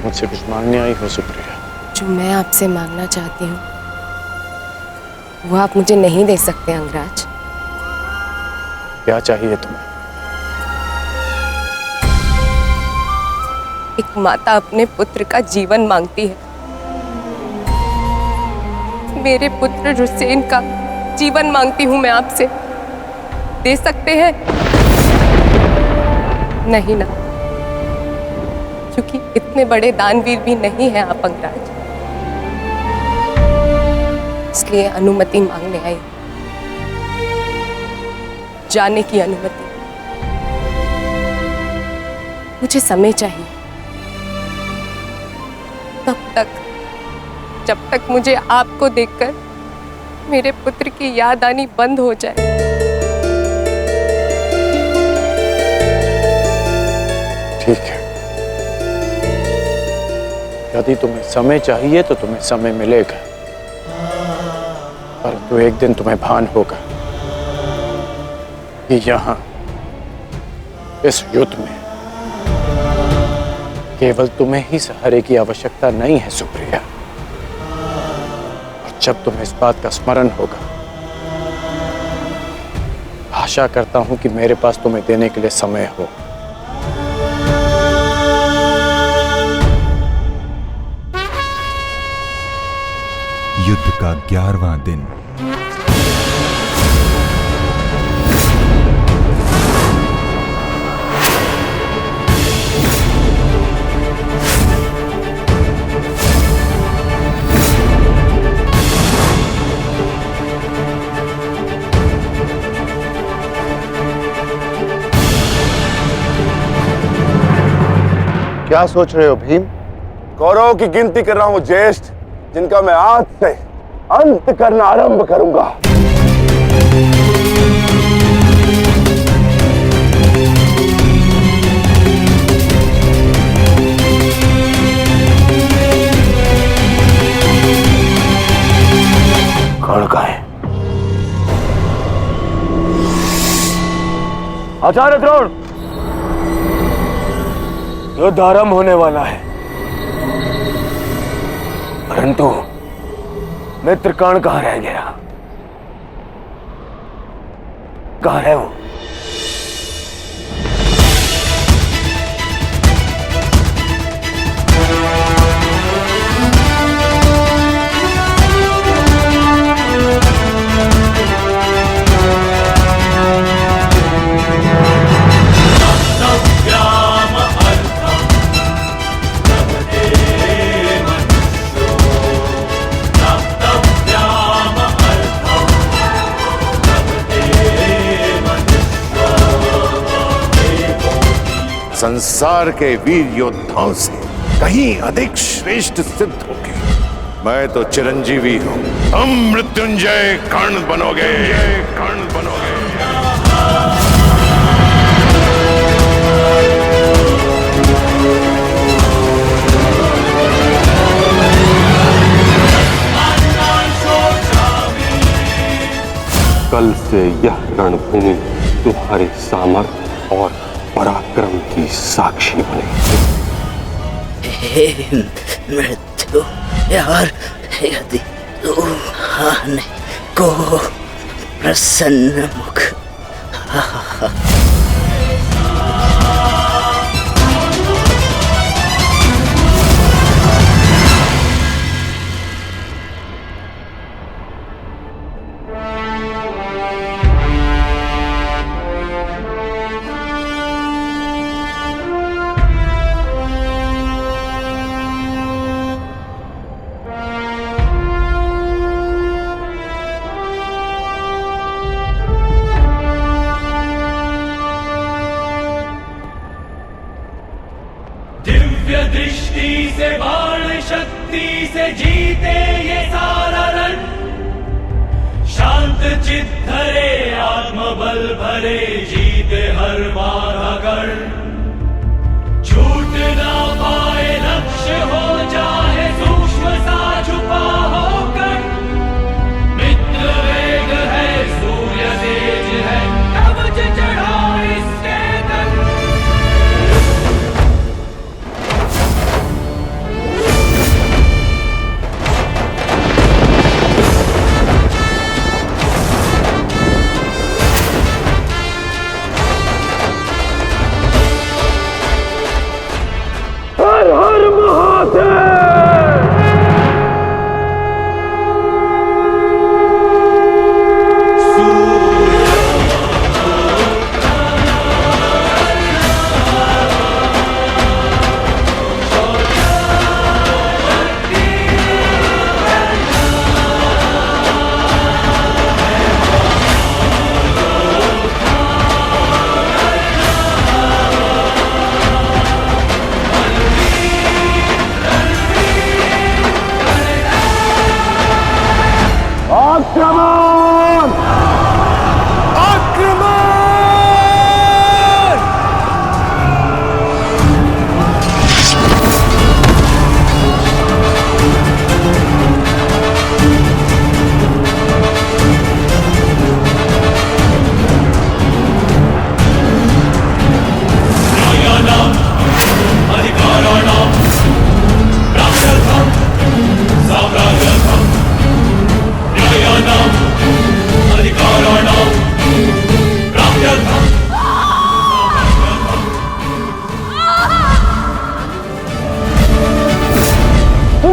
मुझसे कुछ मांगने आई हो सुप्रिया? जो मैं आपसे मांगना चाहती हूँ वो आप मुझे नहीं दे सकते अंगराज। क्या चाहिए तुम्हें? एक माता अपने पुत्र का जीवन मांगती है। मेरे पुत्र हुसैन का जीवन मांगती हूँ मैं आपसे। दे सकते हैं? नहीं ना, क्योंकि इतने बड़े दानवीर भी नहीं हैं आप अंगराज। इसलिए अनुमति मांगने आई, जाने की अनुमति। मुझे समय चाहिए, तब तक जब तक मुझे आपको देखकर मेरे पुत्र की याद आनी बंद हो जाए। ठीक है, यदि तुम्हें समय चाहिए तो तुम्हें समय मिलेगा, परंतु एक दिन तुम्हें भान होगा कि यहाँ इस युद्ध में केवल तुम्हें ही सहारे की आवश्यकता नहीं है सुप्रिया। और जब तुम्हें इस बात का स्मरण होगा, आशा करता हूं कि मेरे पास तुम्हें देने के लिए समय हो। युद्ध का 11वां दिन। क्या सोच रहे हो भीम? कौरवों की गिनती कर रहा हूं ज्येष्ठ, जिनका मैं आज से अंत करना आरंभ करूंगा। कौन का है? आचार्य द्रोण, युद्ध आरंभ होने वाला है, परंतु मित्र कर्ण कहां रह गया? कहां है वो? संसार के वीर योद्धाओं से कहीं अधिक श्रेष्ठ सिद्ध होगे। मैं तो चिरंजीवी हूं, तुम मृत्युंजय कर्ण बनोगे। कर्ण बनोगे। कल से यह रणभूमि तुम्हारे सामर्थ्य और पराक्रम की साक्षी बने। हे मृत्यु यार, यदि तू आने को प्रसन्न मुख दृष्टि से बाण शक्ति से जीते ये सारा रण। शांत चित धरे आत्मबल भरे जीते हर बाधा गढ़। छूट ना पाए लक्ष्य हो जाए सूक्ष्म सा छुपा होकर। मित्र वेग है सूर्य तेज है कवच चढ़ा इसके तन।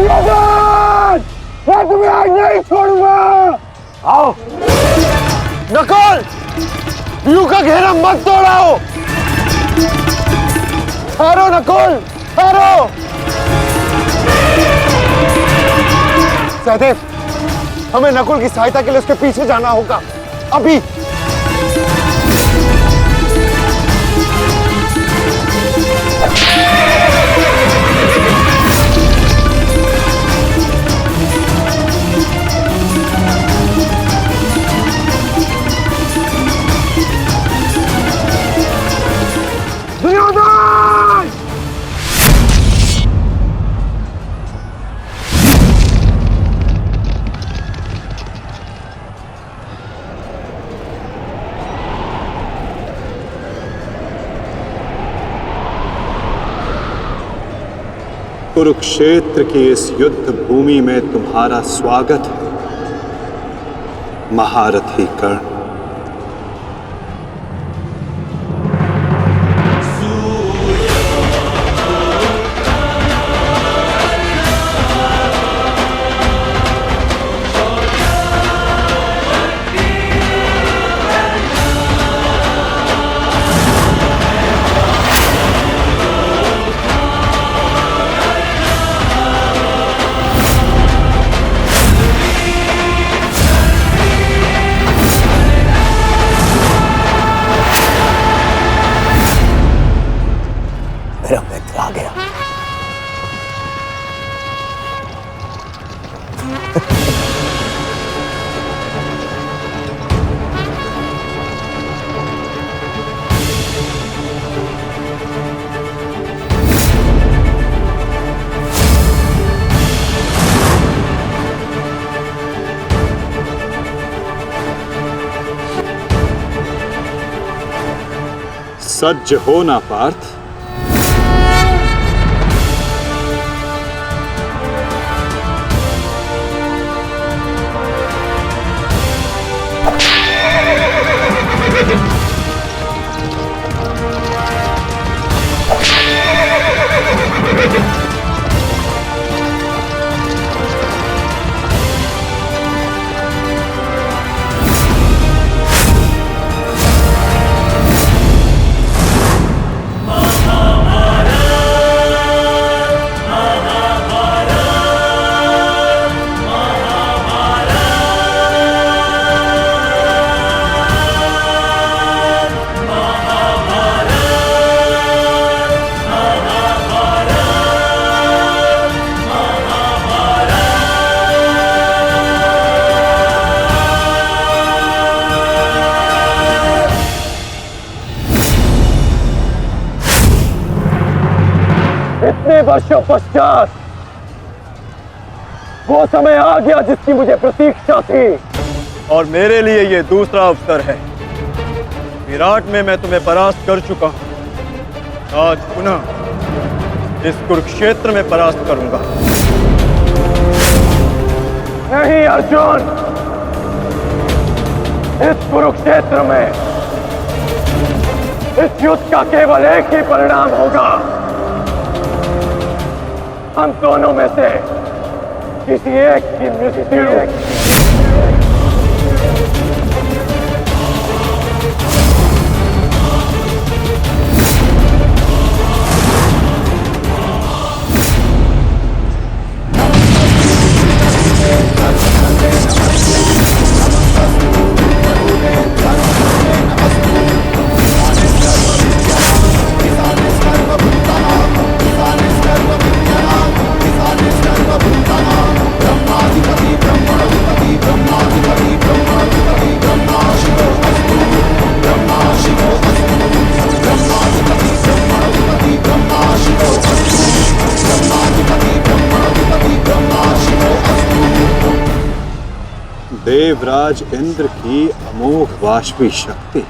दुर्योधन! मैं तुम्हें आज नहीं छोड़ूंगा। आओ नकुल, व्यू का घेरा मत तोड़ाओ। ठहरो नकुल, ठहरो। सहदेव, हमें नकुल की सहायता के लिए उसके पीछे जाना होगा अभी। दुर्योधन! कुरुक्षेत्र की इस युद्ध भूमि में तुम्हारा स्वागत है, महारथी कर्ण। मेरा मित्र आ गया। सज्ज हो ना पार्थ। इतने वर्षों पश्चात वो समय आ गया जिसकी मुझे प्रतीक्षा थी, और मेरे लिए ये दूसरा अवसर है। विराट में मैं तुम्हें परास्त कर चुका हूं, आज पुनः इस कुरुक्षेत्र में परास्त करूंगा। नहीं अर्जुन, इस कुरुक्षेत्र में इस युद्ध का केवल एक ही परिणाम होगा। हम दोनों में से किसी एक की मृत्यु। देवराज इंद्र की अमोघ वाष्पी शक्ति।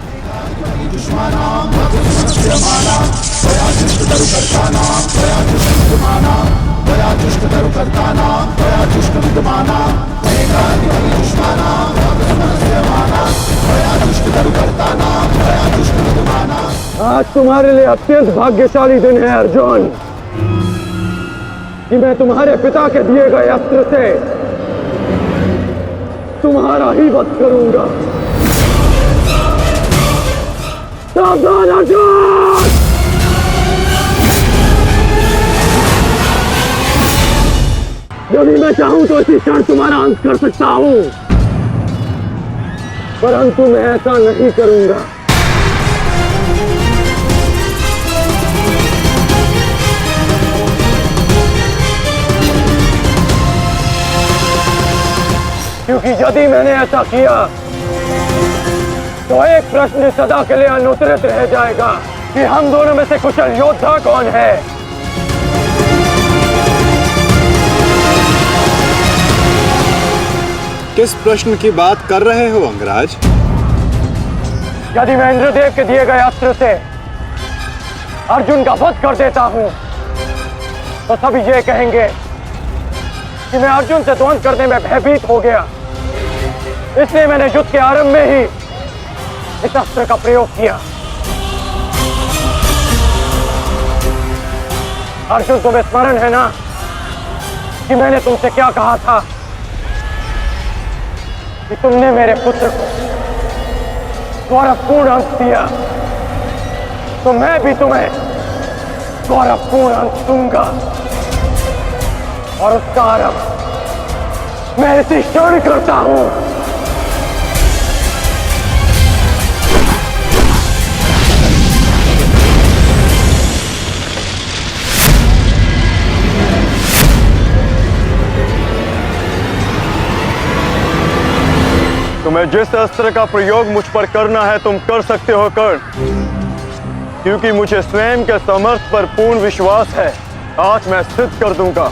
आज तुम्हारे लिए अत्यंत भाग्यशाली दिन है अर्जुन। कि मैं तुम्हारे पिता के दिए गए अस्त्र से तुम्हारा ही वध करूंगा। सावधान अर्जुन! यदि मैं चाहूं तो इसी क्षण तुम्हारा अंत कर सकता हूं, परंतु मैं ऐसा नहीं करूंगा। क्योंकि यदि मैंने ऐसा किया तो एक प्रश्न सदा के लिए अनुत्तरित रह जाएगा कि हम दोनों में से कुशल योद्धा कौन है। किस प्रश्न की बात कर रहे हो अंगराज? यदि मैं इंद्रदेव के दिए गए अस्त्र से अर्जुन का वध कर देता हूं तो सभी ये कहेंगे कि मैं अर्जुन से द्वंद्व करने में भयभीत हो गया, इसलिए मैंने युद्ध के आरंभ में ही इस अस्त्र का प्रयोग किया। अर्जुन, तुम्हें स्मरण है ना कि मैंने तुमसे क्या कहा था कि तुमने मेरे पुत्र को गौरवपूर्ण अंत दिया, तो मैं भी तुम्हें गौरवपूर्ण अंत दूंगा, और उसका आरंभ मैं इसी क्षण करता हूं। तुम्हें जिस अस्त्र का प्रयोग मुझ पर करना है तुम कर सकते हो कर्ण, क्योंकि मुझे स्वयं के सामर्थ्य पर पूर्ण विश्वास है। आज मैं सिद्ध कर दूंगा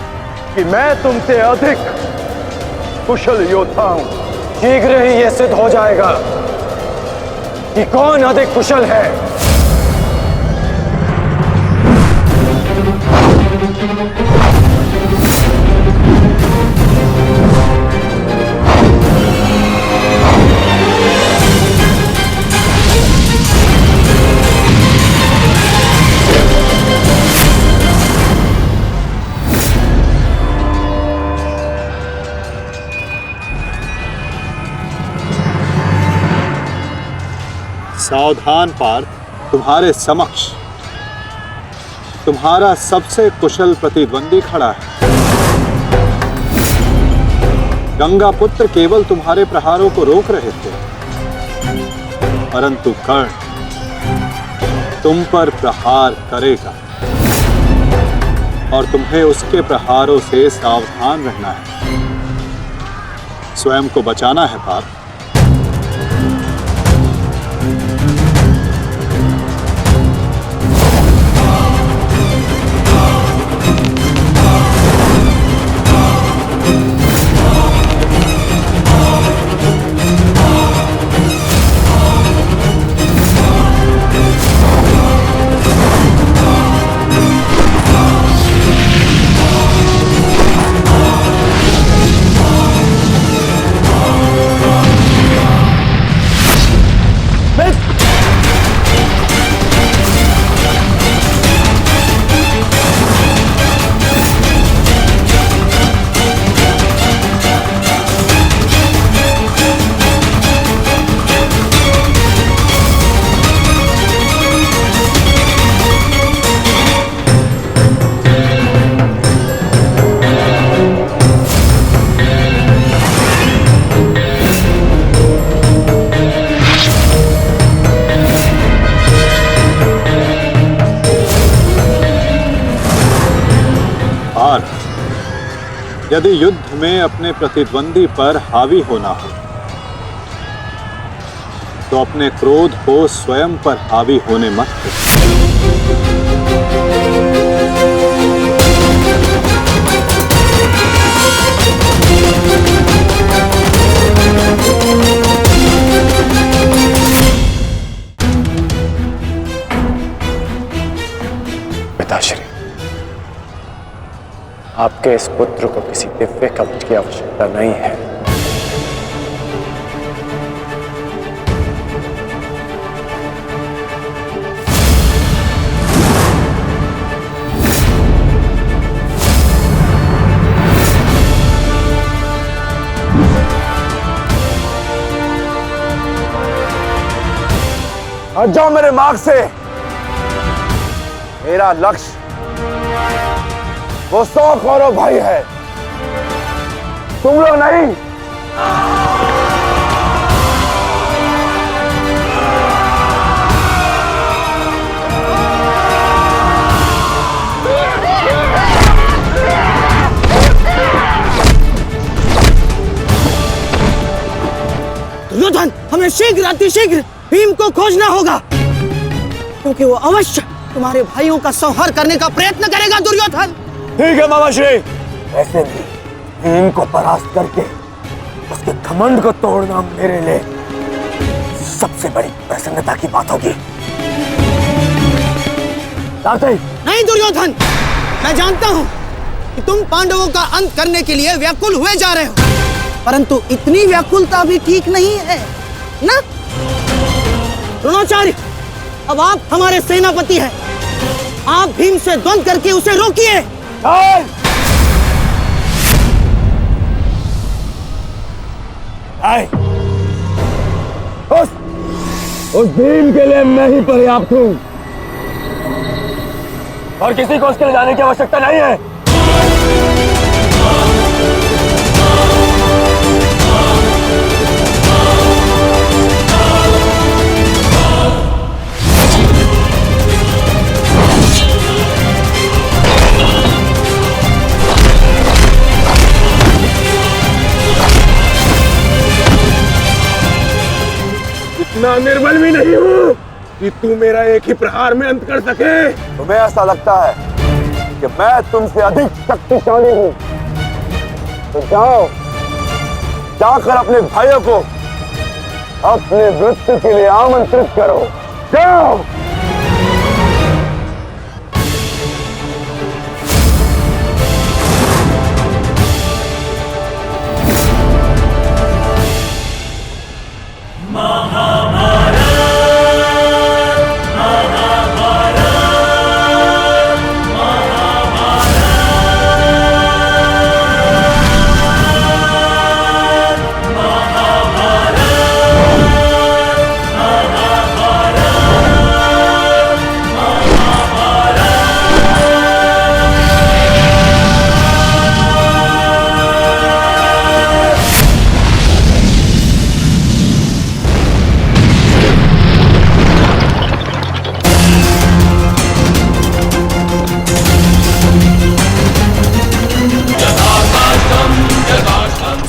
कि मैं तुमसे अधिक कुशल योद्धा हूं। शीघ्र ही यह सिद्ध हो जाएगा कि कौन अधिक कुशल है। सावधान पार्थ, तुम्हारे समक्ष तुम्हारा सबसे कुशल प्रतिद्वंदी खड़ा है। गंगा पुत्र केवल तुम्हारे प्रहारों को रोक रहे थे, परंतु कर्ण तुम पर प्रहार करेगा और तुम्हें उसके प्रहारों से सावधान रहना है। स्वयं को बचाना है पार्थ। यदि युद्ध में अपने प्रतिद्वंदी पर हावी होना हो तो अपने क्रोध को स्वयं पर हावी होने मत दो। पिताश्री, आपके इस पुत्र को किसी दिव्य कवच की आवश्यकता नहीं है। हट जाओ मेरे मार्ग से। मेरा लक्ष्य वो 100 कौरव भाई है, तुम लोग नहीं। दुर्योधन, हमें शीघ्र अतिशीघ्र भीम को खोजना होगा, क्योंकि वो अवश्य तुम्हारे भाइयों का संहार करने का प्रयत्न करेगा। दुर्योधन, ठीक है मामाश्री। वैसे भी भीम को परास्त करके उसके घमंड को तोड़ना मेरे लिए सबसे बड़ी प्रसन्नता की बात होगी। नहीं दुर्योधन, मैं जानता हूं कि तुम पांडवों का अंत करने के लिए व्याकुल हुए जा रहे हो, परंतु इतनी व्याकुलता भी ठीक नहीं है ना? द्रोणाचार्य, अब आप हमारे सेनापति हैं, आप भीम से द्वंद्व करके उसे रोकिए। उस भीम के लिए मैं ही पर्याप्त हूं और किसी को उसके लिए जाने की आवश्यकता नहीं है। इतना निर्बल भी नहीं हूँ कि तू मेरा एक ही प्रहार में अंत कर सके। तुम्हें ऐसा लगता है कि मैं तुमसे अधिक शक्तिशाली हूँ, तो जाओ, जाकर अपने भाइयों को अपने मृत्यु के लिए आमंत्रित करो। जाओ।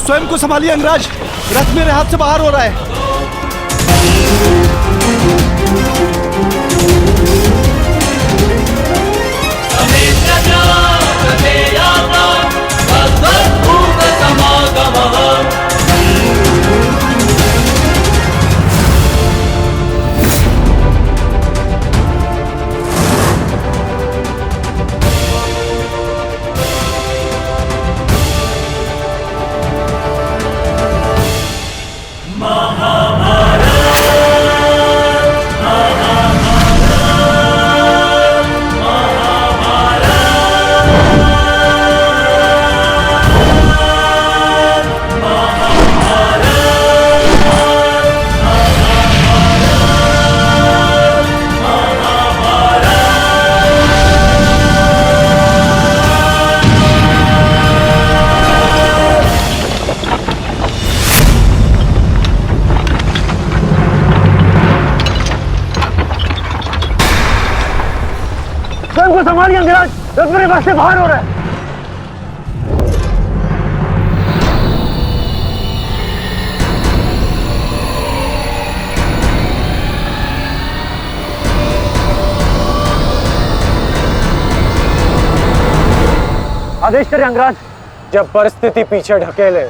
स्वयं को संभालिए अंगराज, रथ मेरे हाथ से बाहर हो रहा है। संभालिए अंगराज, रथ मेरे पास से बाहर हो रहा है। आदेश करें अंगराज। जब परिस्थिति पीछे ढकेले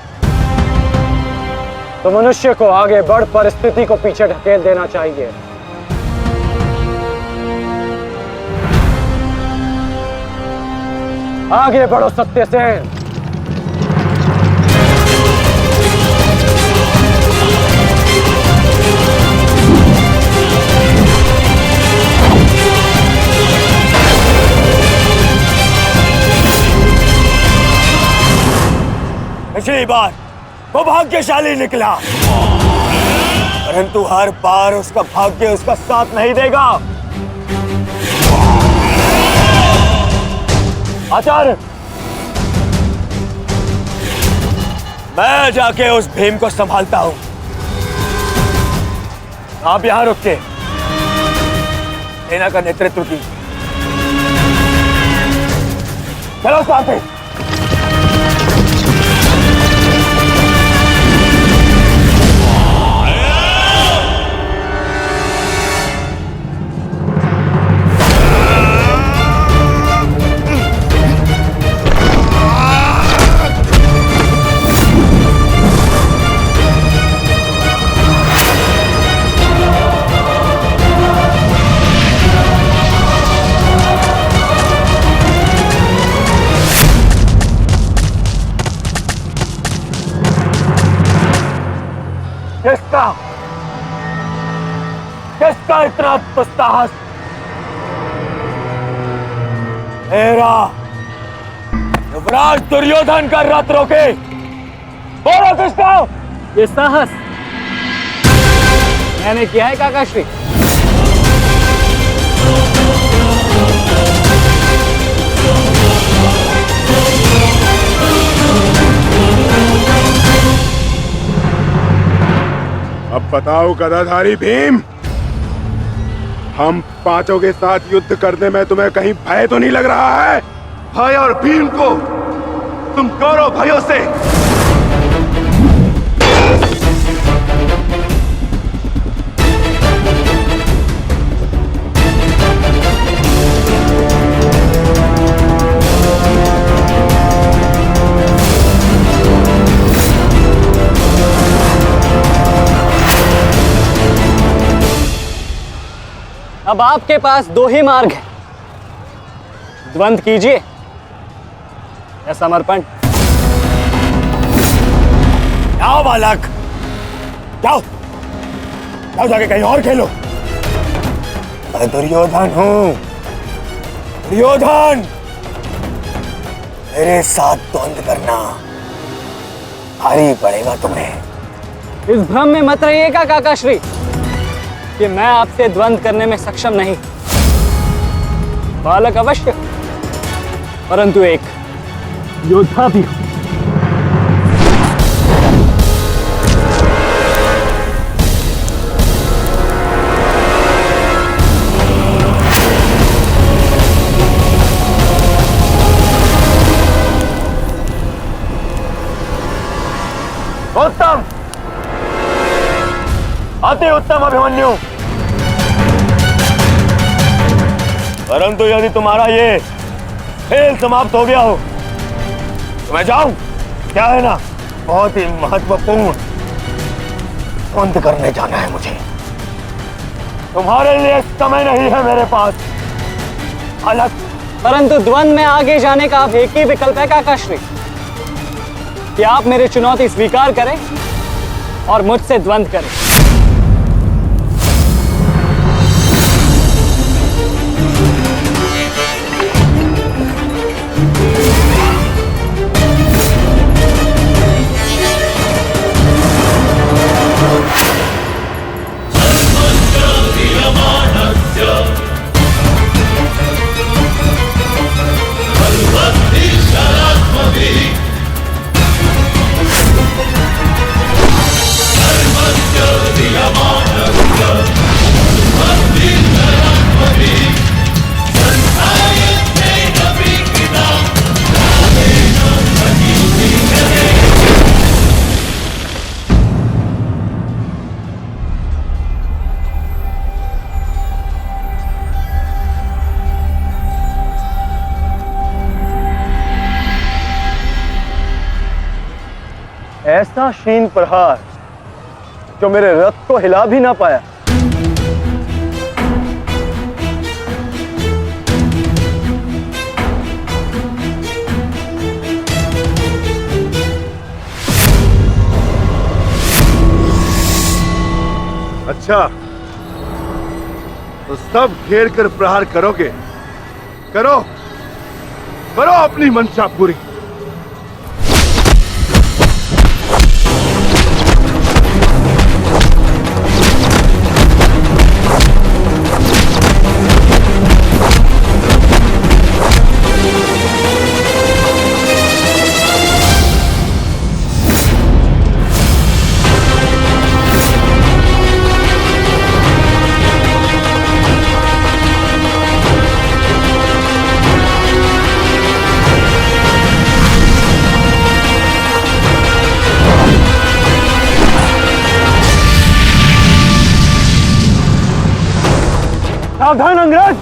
तो मनुष्य को आगे बढ़ परिस्थिति को पीछे ढकेल देना चाहिए। आगे बढ़ो सत्यसेन। पिछली बार वो भाग्यशाली निकला, परंतु हर बार उसका भाग्य उसका साथ नहीं देगा। आचार्य, मैं जाके उस भीम को संभालता हूं। आप यहां रुक के सेना का नेतृत्व कीजिए। चलो साथी। किसका इतना दुस्साहस? मेरा युवराज दुर्योधन का रथ रोके। बोलो किसका? ये साहस मैंने किया है काकाश्री। अब बताओ गदाधारी भीम, हम पांचों के साथ युद्ध करने में तुम्हें कहीं भय तो नहीं लग रहा है? भय और भीम को तुम करो भयों से। अब आपके पास दो ही मार्ग है, द्वंद कीजिए या समर्पण। जाओ बालक, जाओ जाओ, जाके कहीं और खेलो। मैं दुर्योधन हूं, दुर्योधन। मेरे साथ द्वंद करना भारी पड़ेगा तुम्हें। इस भ्रम में मत रहिएगा काकाश्री कि मैं आपसे द्वंद करने में सक्षम नहीं। बालक अवश्य, परंतु एक योद्धा भी हूं। उत्तम, अति उत्तम अभिमन्यु। परंतु यदि तुम्हारा ये खेल समाप्त हो गया हो तो मैं जाऊं? क्या है ना, बहुत ही महत्वपूर्ण द्वंद करने जाना है मुझे। तुम्हारे लिए समय नहीं है मेरे पास अलग। परंतु द्वंद में आगे जाने का अब एक ही विकल्प है काकाश्री, कि आप मेरी चुनौती स्वीकार करें और मुझसे द्वंद करें। ऐसा शीन प्रहार जो मेरे रथ को हिला भी ना पाया। अच्छा, तो सब घेर कर प्रहार करोगे? करो करो अपनी मंशा पूरी। सावधान अंगराज।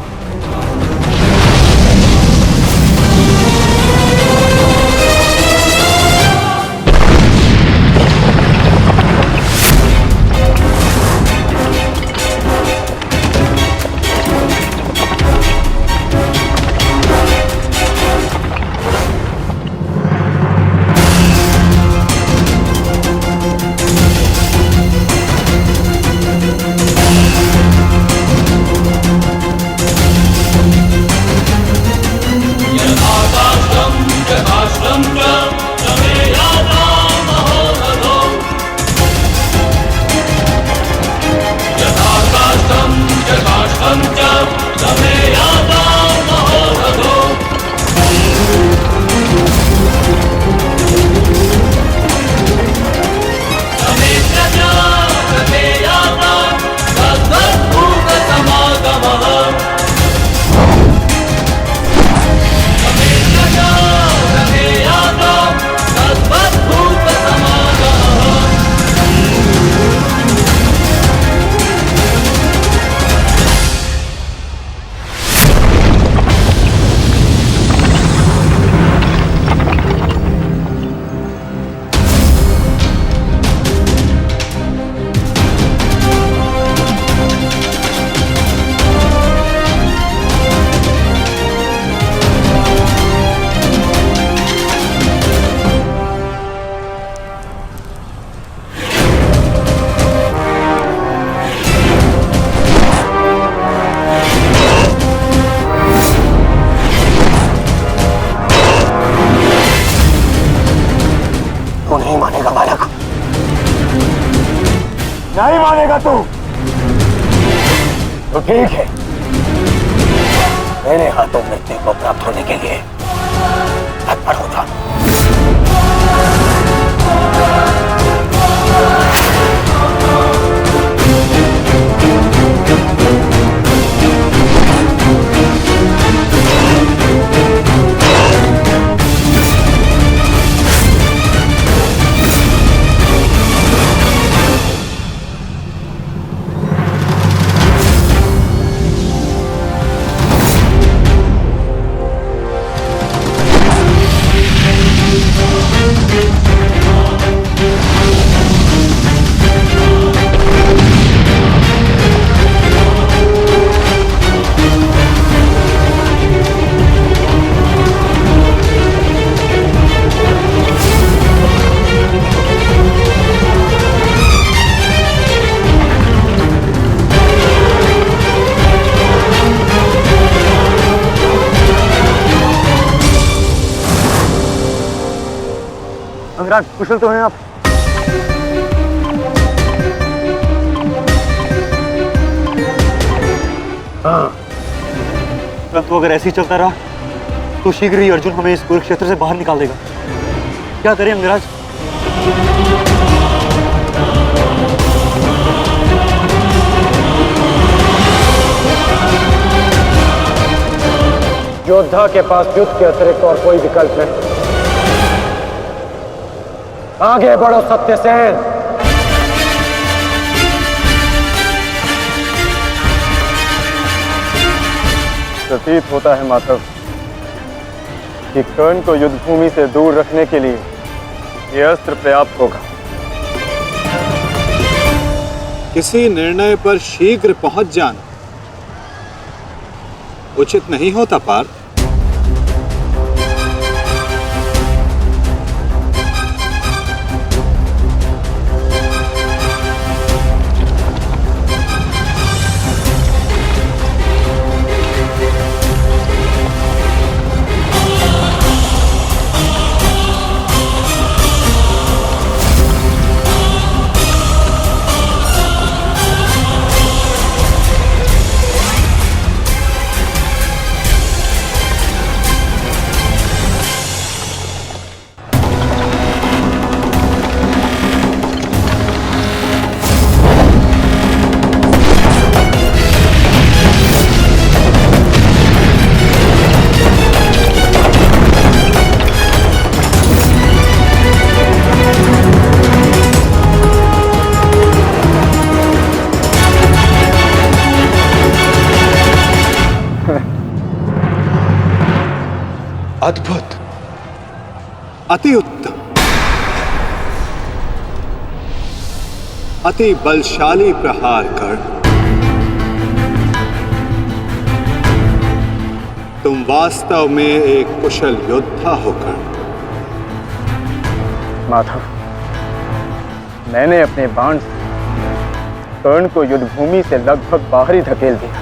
नहीं मानेगा तू तो ठीक है, मेरे हाथों मृत्यु को प्राप्त होने के लिए तत्पर हो जा। अंगराज, कुशल तो हैं आप? हाँ, परंतु अगर ऐसे ही चलता रहा तो शीघ्र ही अर्जुन हमें इस कुरुक्षेत्र से बाहर निकाल देगा। क्या करें अंगराज? योद्धा के पास युद्ध के अतिरिक्त और कोई विकल्प नहीं। आगे बढ़ो सत्यसेन। प्रतीत होता है माधव कि कर्ण को युद्ध भूमि से दूर रखने के लिए यह अस्त्र पर्याप्त होगा। किसी निर्णय पर शीघ्र पहुंच जाना उचित नहीं होता पार्थ। अद्भुत, अति उत्तम, अति बलशाली प्रहार कर्ण। तुम वास्तव में एक कुशल योद्धा हो कर्ण। माधव, मैंने अपने बाण से कर्ण को युद्ध भूमि से लगभग बाहर ही धकेल दिया,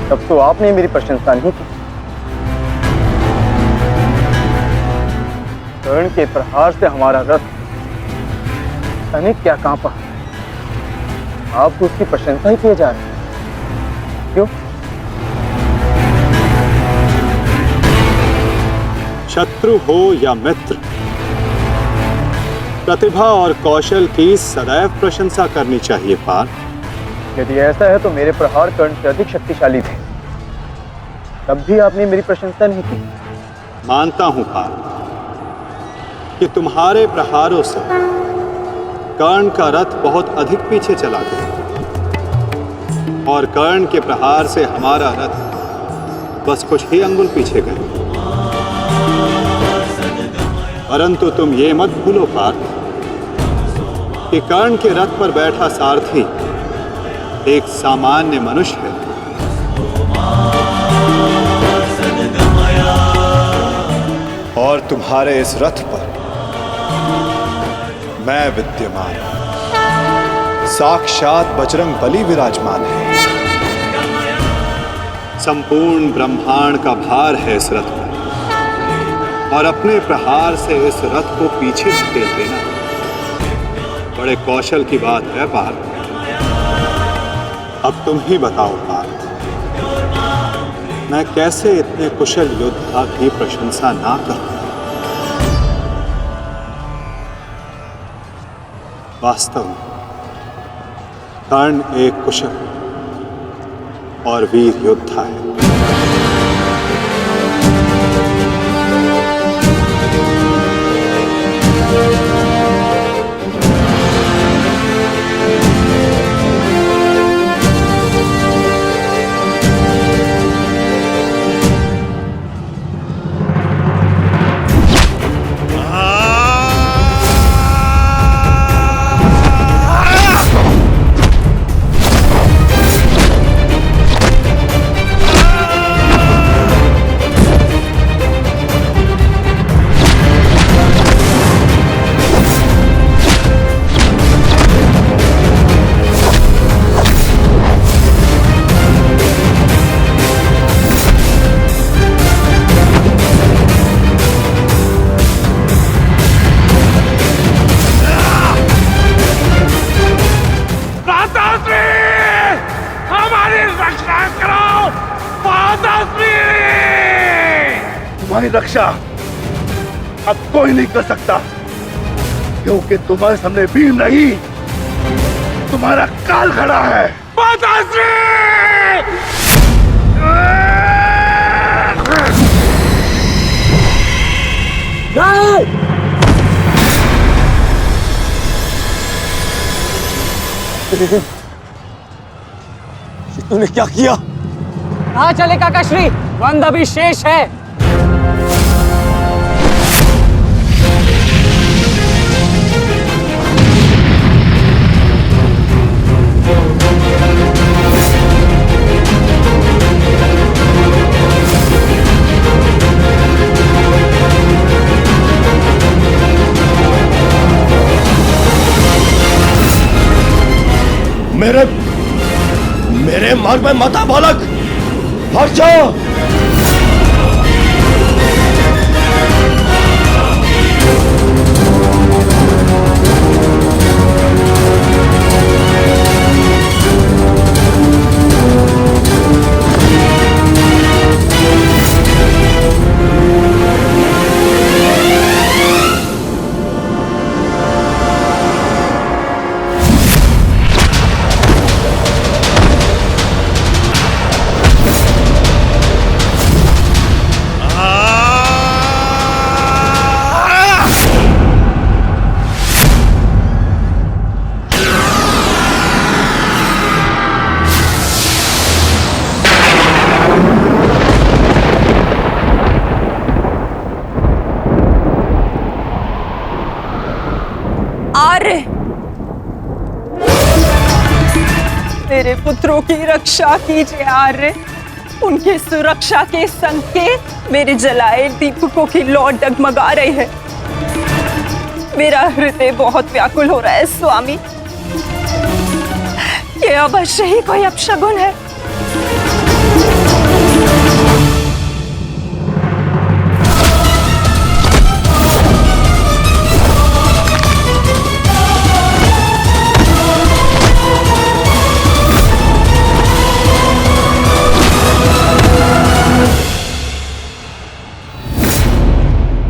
तब तो आपने मेरी प्रशंसा नहीं की। कर्ण के प्रहार से हमारा रथ तनिक क्या कांपा, आप उसकी प्रशंसा ही किए जा रहे हैं, क्यों? शत्रु हो या मित्र, प्रतिभा और कौशल की सदैव प्रशंसा करनी चाहिए पार्थ। यदि ऐसा है तो मेरे प्रहार कर्ण से अधिक शक्तिशाली थे, तब भी आपने मेरी प्रशंसा नहीं की। मानता हूं पार्थ कि तुम्हारे प्रहारों से कर्ण का रथ बहुत अधिक पीछे चला गया और कर्ण के प्रहार से हमारा रथ बस कुछ ही अंगुल पीछे गए। परंतु तुम ये मत भूलो पार्थ कि कर्ण के रथ पर बैठा सारथी एक सामान्य मनुष्य है। और तुम्हारे इस रथ पर मैं विद्यमान, साक्षात बजरंग बली विराजमान है। संपूर्ण ब्रह्मांड का भार है इस रथ पर और अपने प्रहार से इस रथ को पीछे धकेल देना बड़े कौशल की बात है पार्थ। अब तुम ही बताओ पार्थ, मैं कैसे इतने कुशल योद्धा की प्रशंसा ना करूं? वास्तव में कर्ण एक कुशल और वीर योद्धा है। तुम्हारी रक्षा अब कोई नहीं कर सकता, क्योंकि तुम्हारे सामने वीर नहीं, तुम्हारा काल खड़ा है। तूने क्या किया? कहाँ चले काकाश्री? वंद अभी शेष है। मेरे मार्ग में मत आ बालक, हट जाओ। मेरे पुत्रों की रक्षा कीजिए आर्य। उनकी सुरक्षा के संकेत मेरे जलाए दीपकों की लौ डगमगा रही है। मेरा हृदय बहुत व्याकुल हो रहा है स्वामी। ये अवश्य ही कोई अपशगुन है।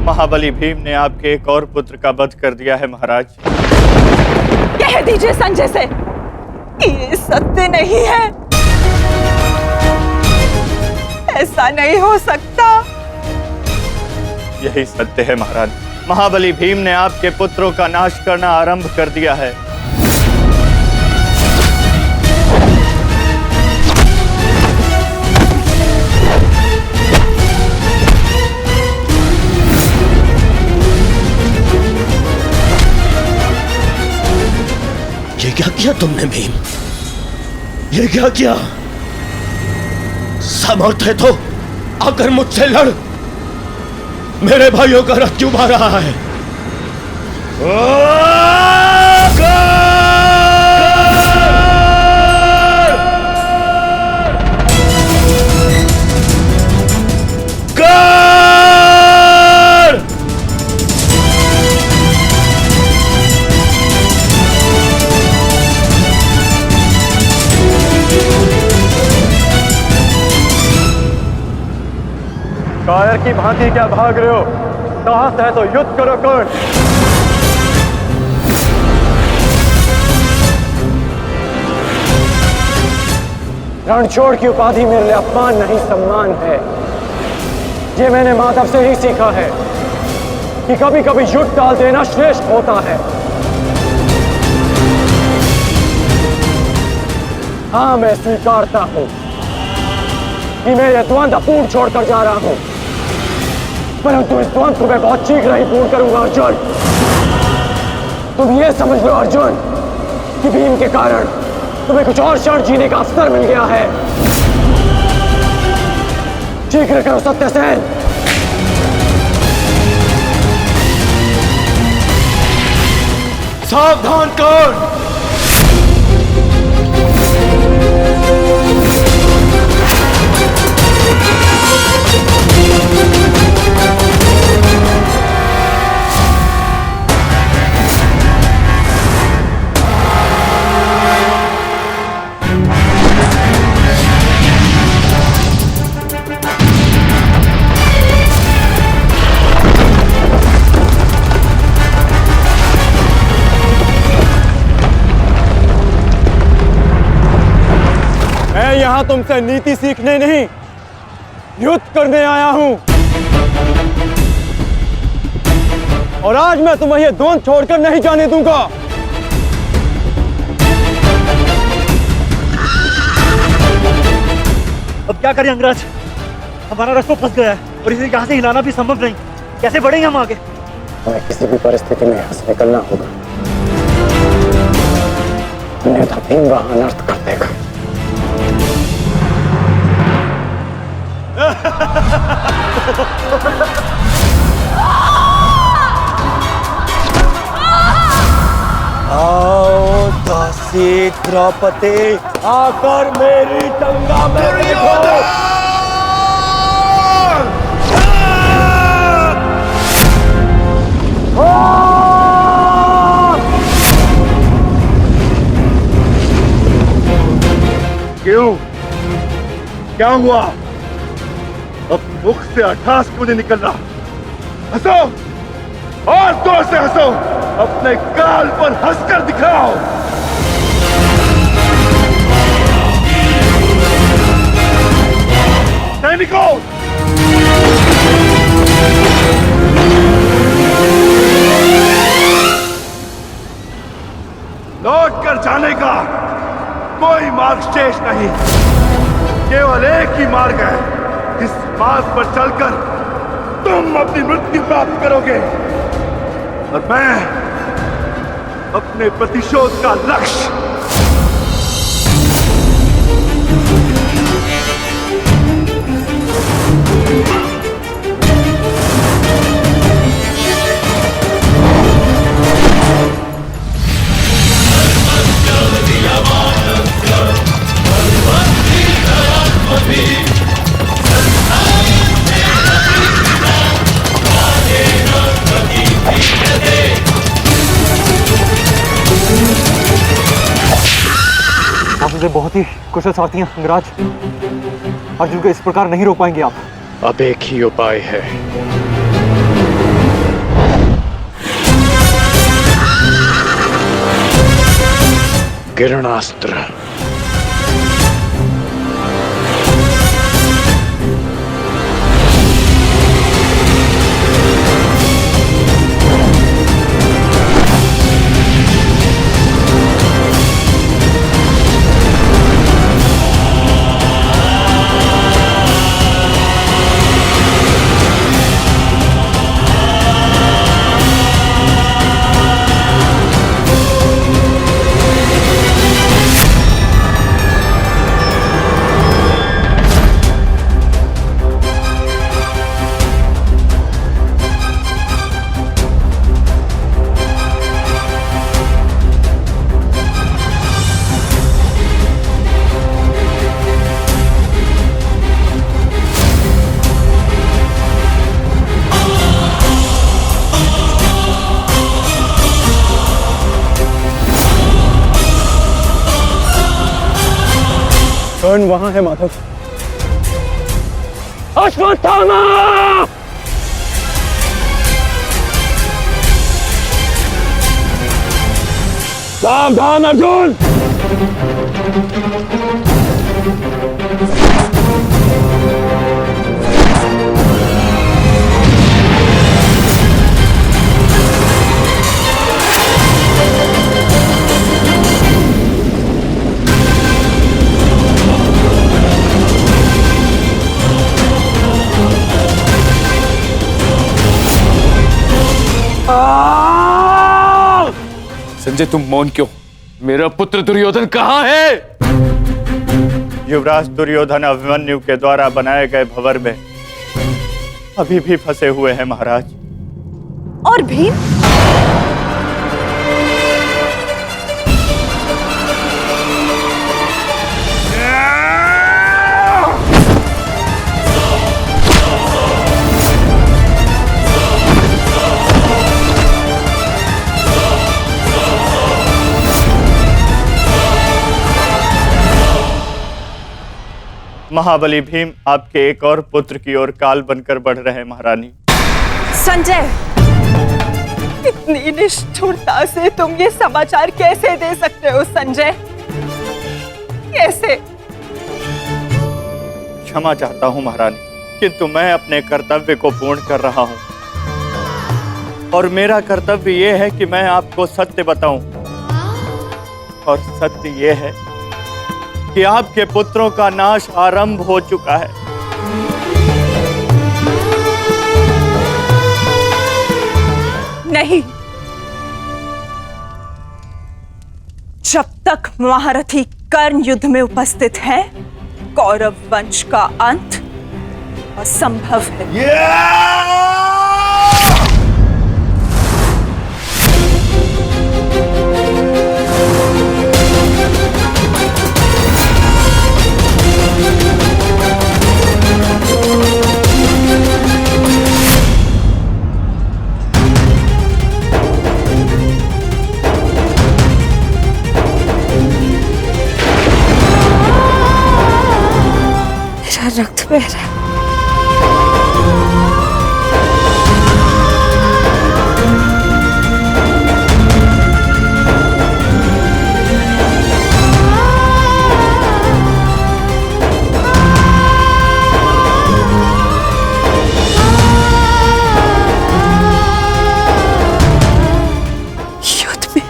महाबली भीम ने आपके एक और पुत्र का वध कर दिया है महाराज। कह दीजिए संजय से ये सत्य नहीं है। ऐसा नहीं हो सकता। यही सत्य है महाराज। महाबली भीम ने आपके पुत्रों का नाश करना आरंभ कर दिया है। ये क्या किया तुमने भीम? ये क्या किया? सामर्थ्य है तो आकर मुझसे लड़। मेरे भाइयों का रथ क्यों भाग रहा है? कायर की भांति क्या भाग रहे हो? साहस है तो युद्ध करो कर्ण। रणछोड़ की उपाधि मेरे लिए अपमान नहीं सम्मान है। ये मैंने माधव से ही सीखा है कि कभी कभी युद्ध टाल देना श्रेष्ठ होता है। हाँ, मैं स्वीकारता हूं कि मैं यह द्वंद्व पूर्ण छोड़कर जा रहा हूं, परंतु इस द्वंद्व को मैं बहुत शीघ्र ही पूर्ण करूंगा अर्जुन। तुम ये समझ लो अर्जुन कि भीम के कारण तुम्हें कुछ और क्षण जीने का अवसर मिल गया है। शीघ्र करो सत्यसेन। सावधान कर्ण। मैं यहां तुमसे नीति सीखने नहीं, युद्ध करने आया हूं। और आज मैं तुम्हें यह द्वंद्व छोड़कर नहीं जाने दूंगा। अब क्या करें अंगराज? हमारा रास्ता फंस गया है और इसे यहाँ से हिलाना भी संभव नहीं। कैसे बढ़ेंगे हम आगे? हमें किसी भी परिस्थिति में यहाँ से निकलना होगा, अन्यथा भीम वहां अनर्थ कर देगा। आओ दासी द्रौपदी, आकर मेरी टंगा में बैठो। क्यों? क्या हुआ? अब मुख से अट्ठास क्यों नहीं निकल रहा? हंसो और जोर से हंसो, अपने गाल पर हंसकर दिखाओ। सैनिकों, लौट कर जाने का कोई मार्ग शेष नहीं। केवल एक ही मार्ग है, इस मार्ग पर चलकर तुम अपनी मृत्यु प्राप्त करोगे और मैं अपने प्रतिशोध का लक्ष्य संजय बहुत ही कुशल सारथी हैं अंगराज। अर्जुन को इस प्रकार नहीं रोक पाएंगे आप। अब एक ही उपाय है। किरणास्त्र। कर्ण वहां है माधव। अश्वत्थामा! सावधान अर्जुन! संजय तुम मौन क्यों? मेरा पुत्र दुर्योधन कहाँ है? युवराज दुर्योधन अभिमन्यु के द्वारा बनाए गए भंवर में अभी भी फंसे हुए हैं महाराज। और भीम? महाबली भीम आपके एक और पुत्र की ओर काल बनकर बढ़ रहे हैं महारानी। संजय, इतनी निष्ठुरता से तुम ये समाचार कैसे दे सकते हो संजय? कैसे? क्षमा चाहता हूं महारानी, किंतु मैं अपने कर्तव्य को पूर्ण कर रहा हूं और मेरा कर्तव्य ये है कि मैं आपको सत्य बताऊं। और सत्य ये है कि आपके पुत्रों का नाश आरंभ हो चुका है। नहीं, जब तक महारथी कर्ण युद्ध में उपस्थित है, कौरव वंश का अंत असंभव है। रक्त बह रहा है। युद्ध में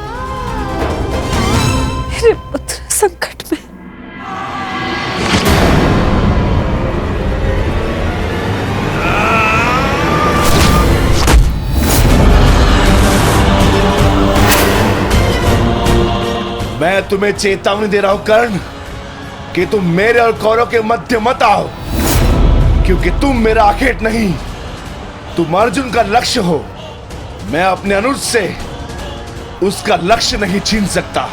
मेरे पुत्र संकट में। मैं तुम्हें चेतावनी दे रहा हूं कर्ण कि तुम मेरे और कौरव के मध्य मत आओ, क्योंकि तुम मेरा आखेट नहीं, तुम अर्जुन का लक्ष्य हो। मैं अपने अनुज से उसका लक्ष्य नहीं छीन सकता।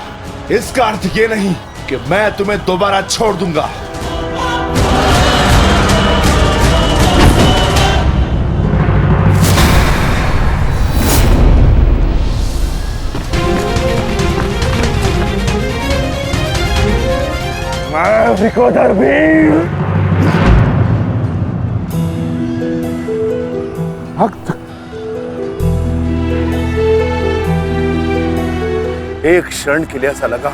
इसका अर्थ ये नहीं कि मैं तुम्हें दोबारा छोड़ दूंगा। हरिकोदर भीम। रक्त एक क्षण के लिए ऐसा लगा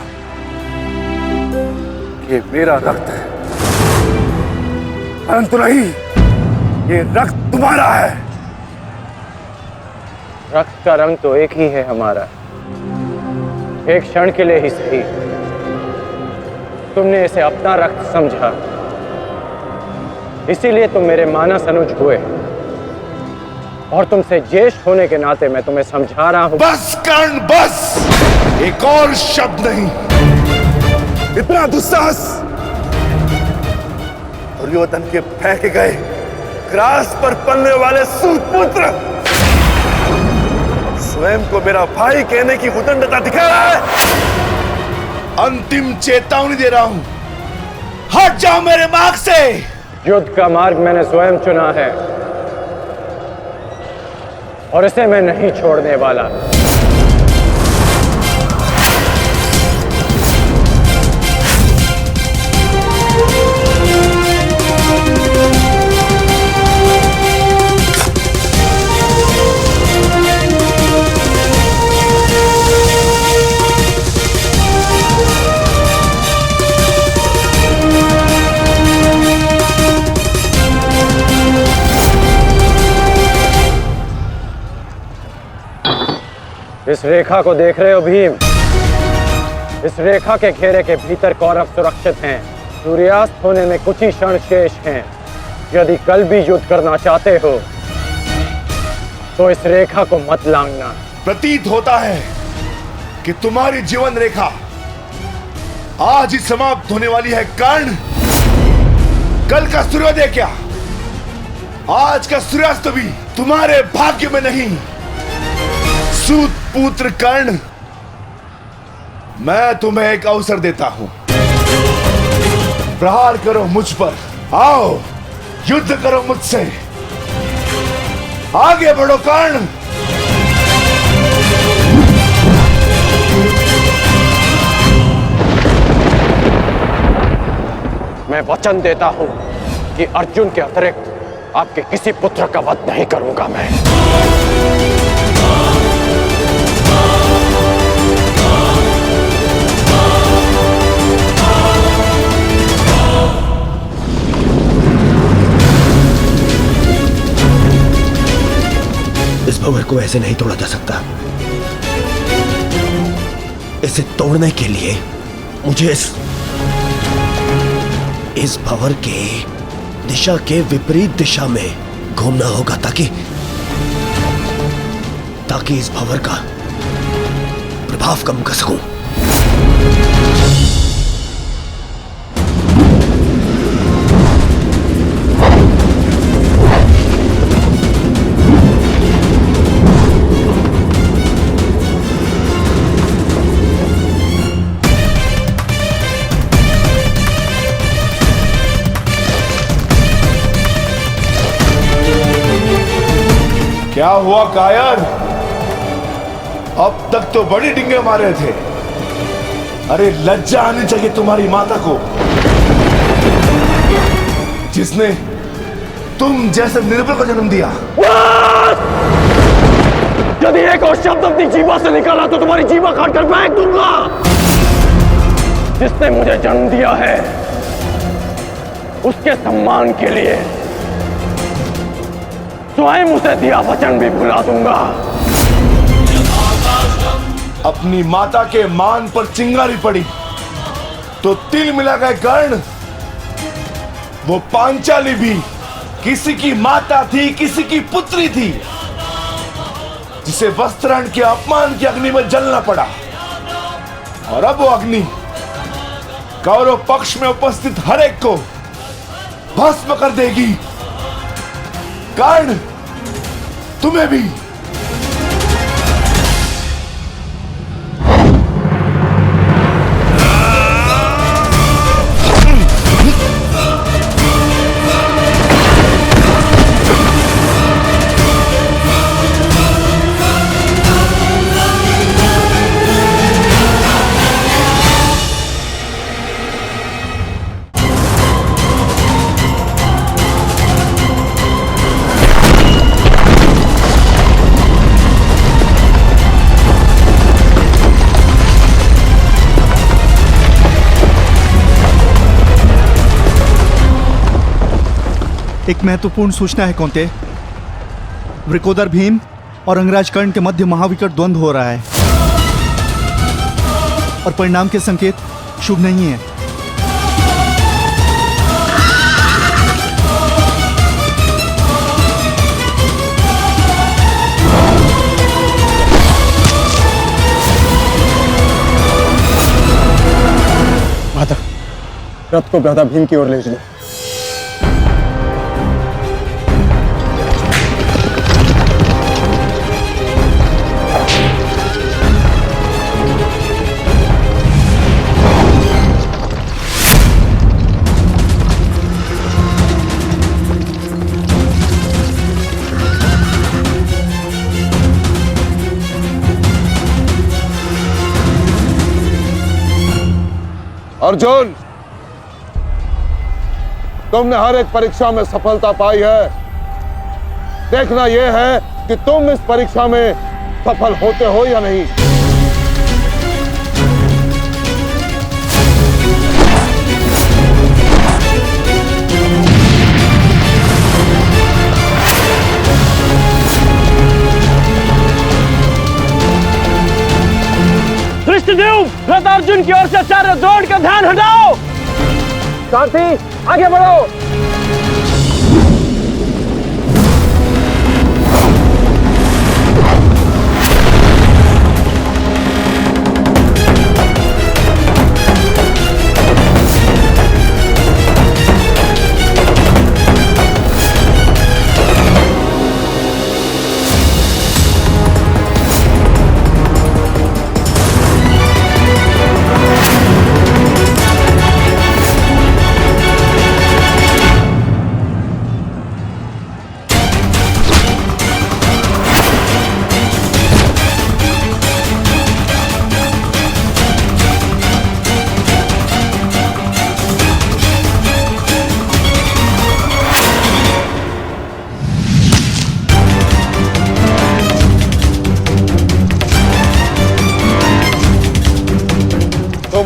कि मेरा रक्त है, परंतु नहीं, ये रक्त तुम्हारा है। रक्त का रंग तो एक ही है हमारा, एक क्षण के लिए ही सही। तुमने इसे अपना रक्त समझा, इसीलिए तुम मेरे मानस अनुज हुए, और तुमसे ज्येष्ठ होने के नाते मैं तुम्हें समझा रहा हूं। बस कर्ण बस, एक और शब्द नहीं। इतना दुस्साहस दुर्योधन के फेंके गए ग्रास पर पलने वाले सूतपुत्र स्वयं को मेरा भाई कहने की उदंडता दिखा रहा है। अंतिम चेतावनी दे रहा हूं, हट जाओ मेरे मार्ग से। युद्ध का मार्ग मैंने स्वयं चुना है और इसे मैं नहीं छोड़ने वाला। इस रेखा को देख रहे हो भीम? इस रेखा के घेरे के भीतर कौरव सुरक्षित हैं। सूर्यास्त होने में कुछ ही क्षण शेष हैं। यदि कल भी युद्ध करना चाहते हो तो इस रेखा को मत लांघना। प्रतीत होता है कि तुम्हारी जीवन रेखा आज ही समाप्त होने वाली है कर्ण। कल का सूर्योदय क्या, आज का सूर्यास्त भी तुम्हारे भाग्य में नहीं। सूत पुत्र कर्ण, मैं तुम्हें एक अवसर देता हूं, प्रहार करो मुझ पर, आओ युद्ध करो मुझसे, आगे बढ़ो कर्ण। मैं वचन देता हूं कि अर्जुन के अतिरिक्त आपके किसी पुत्र का वध नहीं करूंगा मैं। इस भंवर को ऐसे नहीं तोड़ा जा सकता। इसे तोड़ने के लिए मुझे इस भंवर के दिशा के विपरीत दिशा में घूमना होगा ताकि इस भंवर का प्रभाव कम कर सकूं। क्या हुआ कायर? अब तक तो बड़ी डिंगे मारे थे। अरे लज्जा आनी चाहिए तुम्हारी माता को, जिसने तुम जैसे निर्बल को जन्म दिया। यदि एक और शब्द अपनी जीवा से निकाला तो तुम्हारी जीवा काटकर फेंक दूंगा। जिसने मुझे जन्म दिया है उसके सम्मान के लिए स्वयं उसे दिया वचन भी भुला दूंगा। अपनी माता के मान पर चिंगारी पड़ी तो तिल मिला गए कर्ण। वो पांचाली भी किसी की माता थी, किसी की पुत्री थी, जिसे वस्त्रहरण के अपमान की अग्नि में जलना पड़ा। और अब वो अग्नि कौरव पक्ष में उपस्थित हर एक को भस्म कर देगी। कर्ण, तुम्हें भी। एक महत्वपूर्ण सूचना है कौंते। वृकोदर भीम और अंगराज कर्ण के मध्य महाविकट द्वंद्व हो रहा है और परिणाम के संकेत शुभ नहीं है। माता, रथ को भ्राता भीम की ओर ले चलो। अर्जुन, तुमने हर एक परीक्षा में सफलता पाई है। देखना यह है कि तुम इस परीक्षा में सफल होते हो या नहीं। कृष्णदेव, रथ अर्जुन की ओर से चारों द्रोण का ध्यान हटाओ। सारथी, आगे बढ़ो।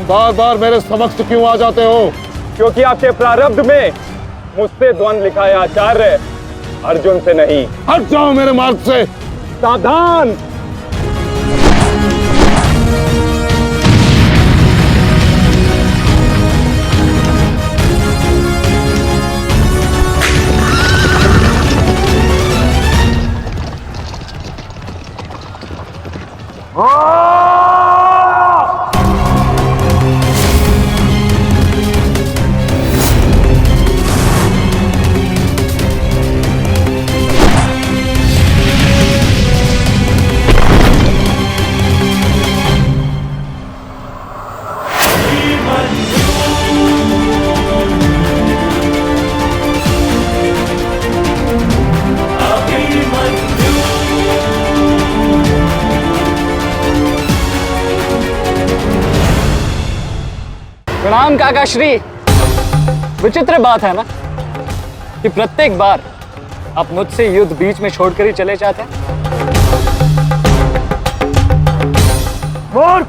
बार बार मेरे समक्ष क्यों आ जाते हो? क्योंकि आपके प्रारब्ध में मुझसे द्वंद्व लिखा है आचार्य, अर्जुन से नहीं। हट जाओ मेरे मार्ग से। सावधान। प्रणाम काका श्री। विचित्र बात है ना कि प्रत्येक बार आप मुझसे युद्ध बीच में छोड़कर ही चले जाते हैं। मूर्ख!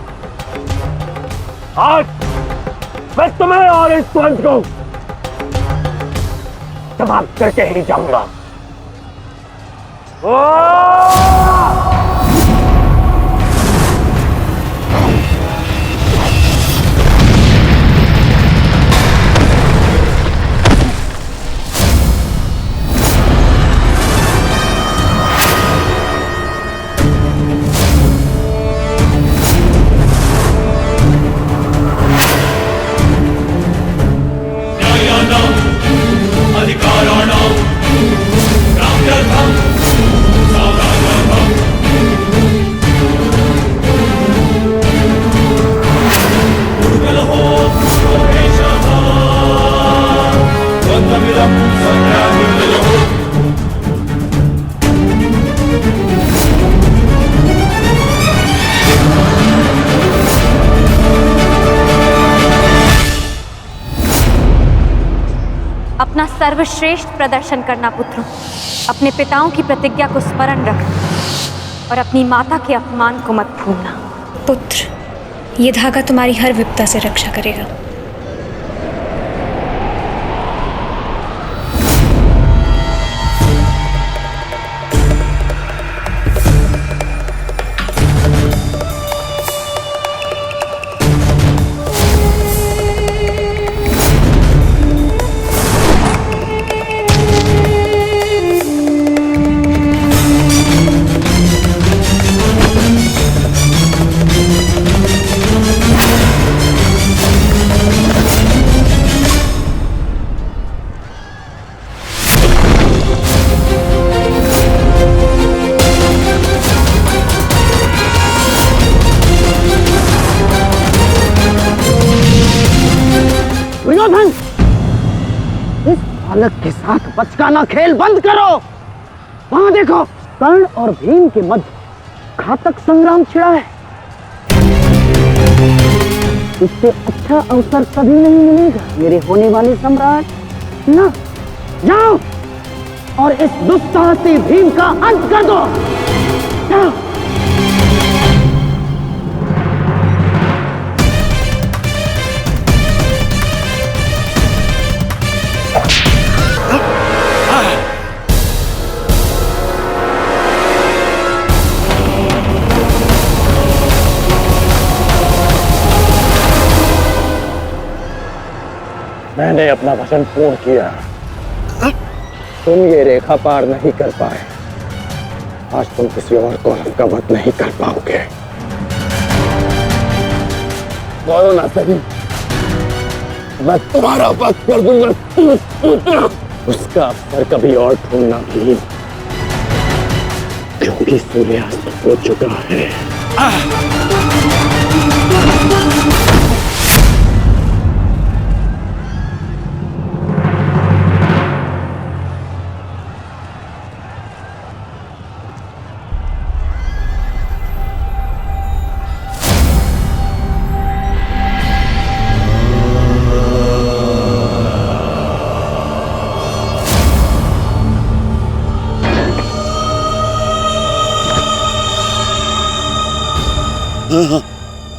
आज मैं तुम्हें और इस द्वंद्व को समाप्त करके ही जाऊंगा। अपना सर्वश्रेष्ठ प्रदर्शन करना पुत्रों। अपने पिताओं की प्रतिज्ञा को स्मरण रखना और अपनी माता के अपमान को मत भूलना। पुत्र, ये धागा तुम्हारी हर विपदा से रक्षा करेगा। बालक के साथ बचकाना खेल बंद करो। वहां देखो, कर्ण और भीम के मध्य घातक संग्राम छिड़ा है। इससे अच्छा अवसर कभी नहीं मिलेगा मेरे होने वाले सम्राट। ना, जाओ और इस दुस्साहसी भीम का अंत कर दो। जाओ। मैंने अपना वचन पूर्ण किया। तुम ये रेखा पार नहीं कर पाए, आज तुम किसी और को का वध नहीं कर पाओगे। बोलो ना सही, मैं तुम्हारा वध कर दूंगा। उसका अवसर कभी और ढूंढना भी, क्योंकि सूर्यास्त हो चुका है।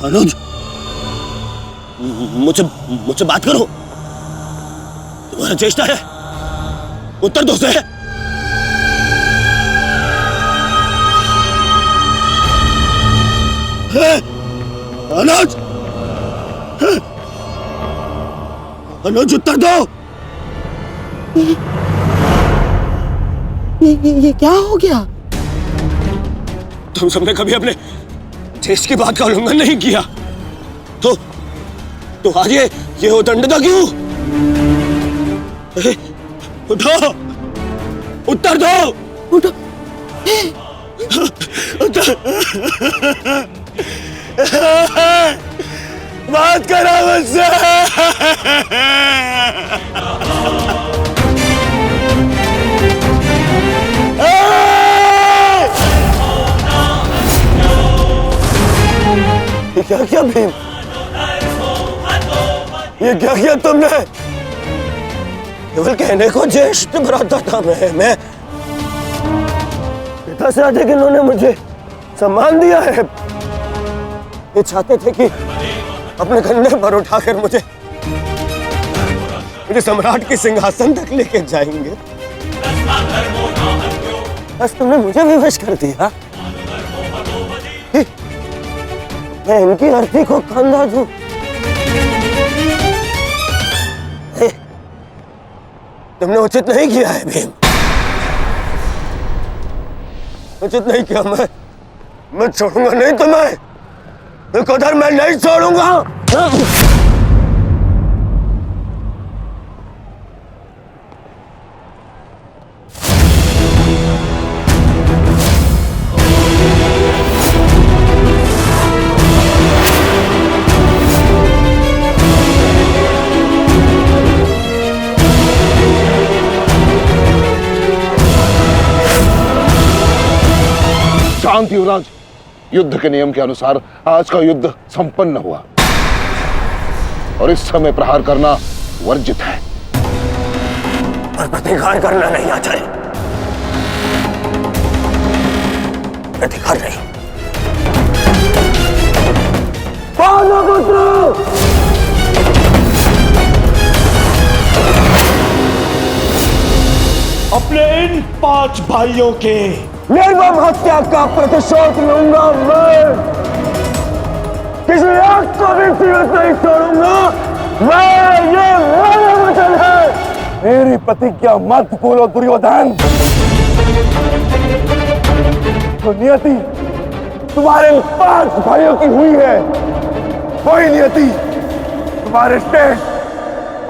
अनुज, मुझसे बात करो। तुम्हारा चेष्टा है, उत्तर दो से। अनुज, अनुज उत्तर दो। ये क्या हो गया? तुम सबने कभी अपने देश की बात का उल्लंघन नहीं किया, तो आज ये उदंडता क्यों? उठो, उत्तर दो। उठो। बात करो मुझसे। क्या क्या भीम, ये क्या किया तुमने? केवल कहने को ज्येष्ठ भ्राता था मैं पिता से अधिक इन्होंने मुझे सम्मान दिया है। ये चाहते थे कि अपने कंधे पर उठाकर मुझे सम्राट के सिंहासन तक लेके जाएंगे। बस तुमने मुझे भी विवश कर दिया। मैं इनकी अर्थी को कंधा दूं। तुमने उचित नहीं किया है भीम, उचित नहीं किया। मैं छोड़ूंगा नहीं तुम्हें, उधर मैं नहीं छोड़ूंगा। शांति युवराज, युद्ध के नियम के अनुसार आज का युद्ध संपन्न हुआ और इस समय प्रहार करना वर्जित है। पर प्रतिकार करना नहीं आचार्य, प्रतिकार नहीं। अपने इन 5 भाइयों के निर्मम हत्या का प्रतिशोध लूंगा मैं। किसी एक को भी पीड़ित नहीं छोड़ूंगा मैं, ये मेरा वचन है। मेरी प्रतिज्ञा मत भूलो दुर्योधन। तो नियति तुम्हारे 5 भाइयों की हुई है, वही नियति तुम्हारे शेष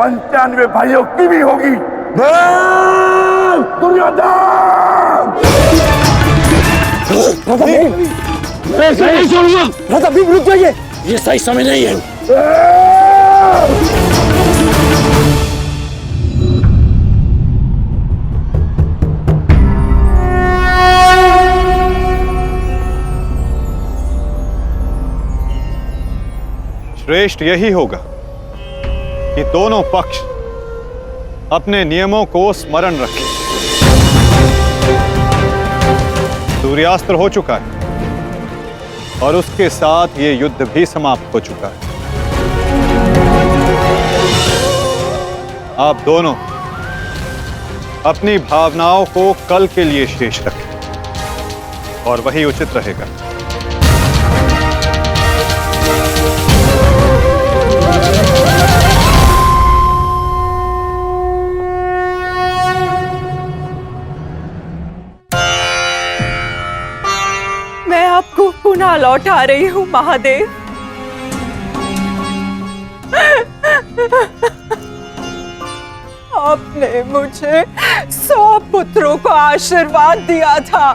95 भाइयों की भी होगी। दुर्योधन! मैं ऐसे नहीं छोड़ूंगा। राजा भीम रुक जाइए, ये सही समय नहीं है। श्रेष्ठ यही होगा कि दोनों पक्ष अपने नियमों को स्मरण रखें। सूर्यास्त हो चुका है और उसके साथ ये युद्ध भी समाप्त हो चुका है। आप दोनों अपनी भावनाओं को कल के लिए शेष रखें और वही उचित रहेगा। मैं आपको पुनः लौटा रही हूँ महादेव। आपने मुझे 100 पुत्रों को आशीर्वाद दिया था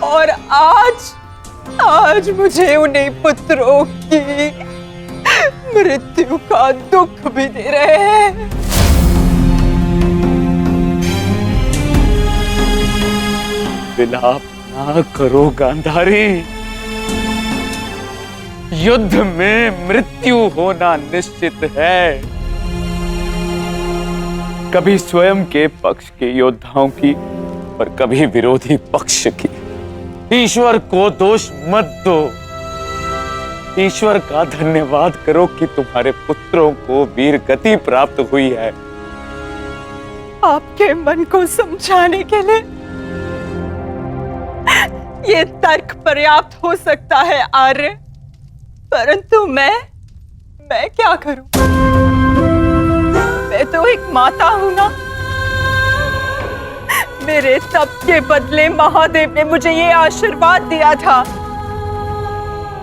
और आज मुझे उन्हीं पुत्रों की मृत्यु का दुख भी दे रहे हैं। विलाप ना करो गांधारी। युद्ध में मृत्यु होना निश्चित है। कभी स्वयं के पक्ष के योद्धाओं की और कभी विरोधी पक्ष की। ईश्वर को दोष मत दो। ईश्वर का धन्यवाद करो कि तुम्हारे पुत्रों को वीर गति प्राप्त हुई है। आपके मन को समझाने के लिए ये तर्क पर्याप्त हो सकता है आर्य, परंतु मैं क्या करूं? मैं तो एक माता हूं ना। मेरे तप के बदले महादेव ने मुझे ये आशीर्वाद दिया था,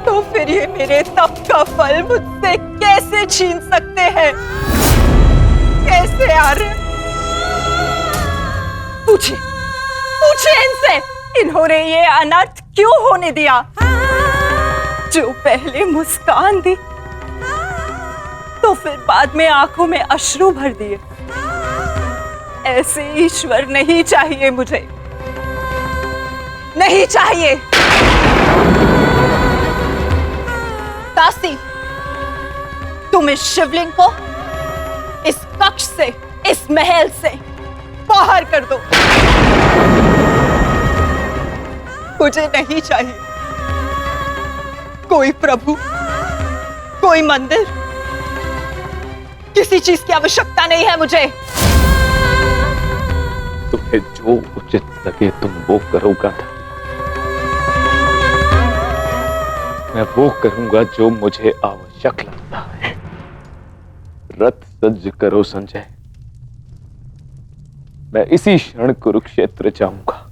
तो फिर ये मेरे तप का फल मुझसे कैसे छीन सकते हैं? कैसे आर्य? पूछिए इनसे, इन्होंने ये अनर्थ क्यों होने दिया? जो पहले मुस्कान दी तो फिर बाद में आंखों में अश्रु भर दिए। ऐसे ईश्वर नहीं चाहिए मुझे, नहीं चाहिए। दासी, तुम इस शिवलिंग को इस कक्ष से, इस महल से बाहर कर दो। मुझे नहीं चाहिए कोई प्रभु, कोई मंदिर, किसी चीज की आवश्यकता नहीं है मुझे। तुम्हें जो उचित लगे तुम वो करोगा। मैं वो करूंगा जो मुझे आवश्यक लगता है। रथ सज्ज करो संजय, मैं इसी क्षण कुरुक्षेत्र जाऊंगा।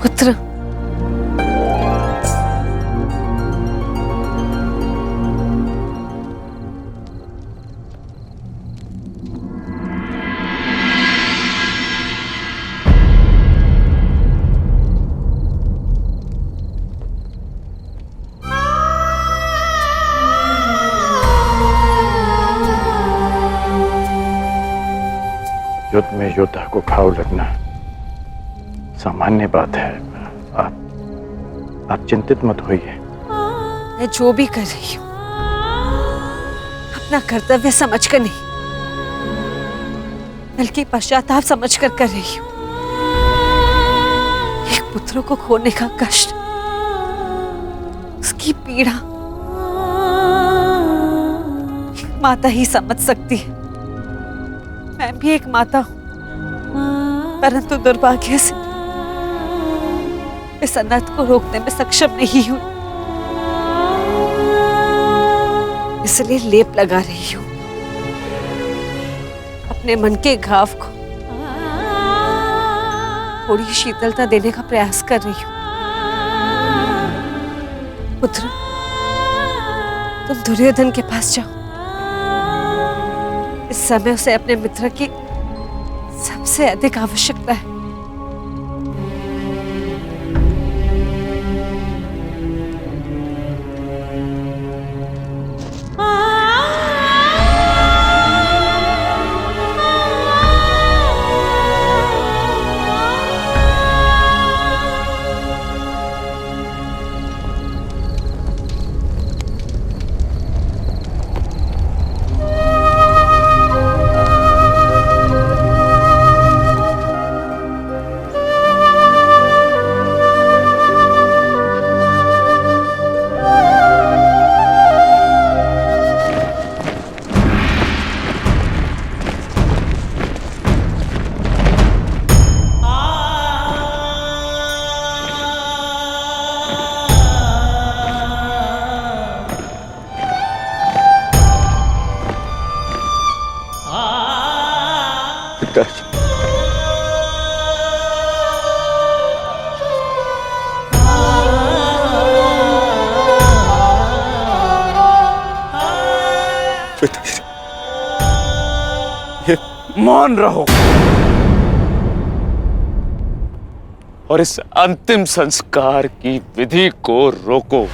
पुत्र, युद्ध में योद्धा को घाव लगना सामान्य बात है। आप चिंतित मत होइए। मैं जो भी कर रही हूँ अपना कर्तव्य समझकर नहीं, बल्कि पश्चाताप समझकर कर रही हूँ। एक पुत्र को खोने का कष्ट, उसकी पीड़ा एक माता ही समझ सकती है। मैं भी एक माता हूँ, परंतु दुर्भाग्य से इस अनर्थ को रोकने में सक्षम नहीं हूं। इसलिए लेप लगा रही हूं अपने मन के घाव को, थोड़ी शीतलता देने का प्रयास कर रही हूं। पुत्र, तुम दुर्योधन के पास जाओ। इस समय उसे अपने मित्र की सबसे अधिक आवश्यकता है। पिताश्री। ये मौन रहो और इस अंतिम संस्कार की विधि को रोको।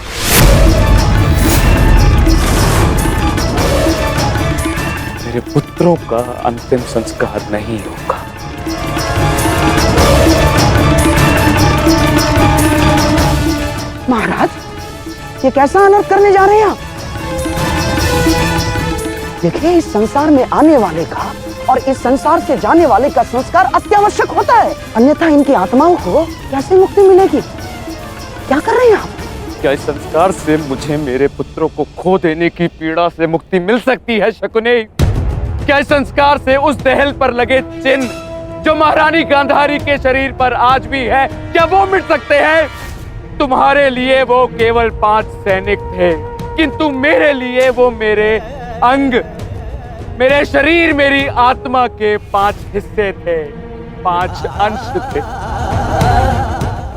मेरे पुत्रों का अंतिम संस्कार नहीं होगा। महाराज, ये कैसा अनर्थ करने जा रहे हैं आप? देखिए, इस संसार में आने वाले का और इस संसार से जाने वाले का संस्कार अत्यावश्यक होता है, अन्यथा इनकी आत्माओं को कैसे मुक्ति मिलेगी? क्या कर रहे हैं आप? क्या इस संस्कार से मुझे मेरे पुत्रों को खो देने की पीड़ा से मुक्ति मिल सकती है शकुनी? क्या इस संस्कार से उस दहल पर लगे चिन्ह जो महारानी गांधारी के शरीर पर आज भी है, क्या वो मिट सकते हैं? तुम्हारे लिए वो केवल 5 सैनिक थे, किंतु मेरे लिए वो मेरे अंग, मेरे शरीर, मेरी आत्मा के 5 हिस्से थे, 5 अंश थे।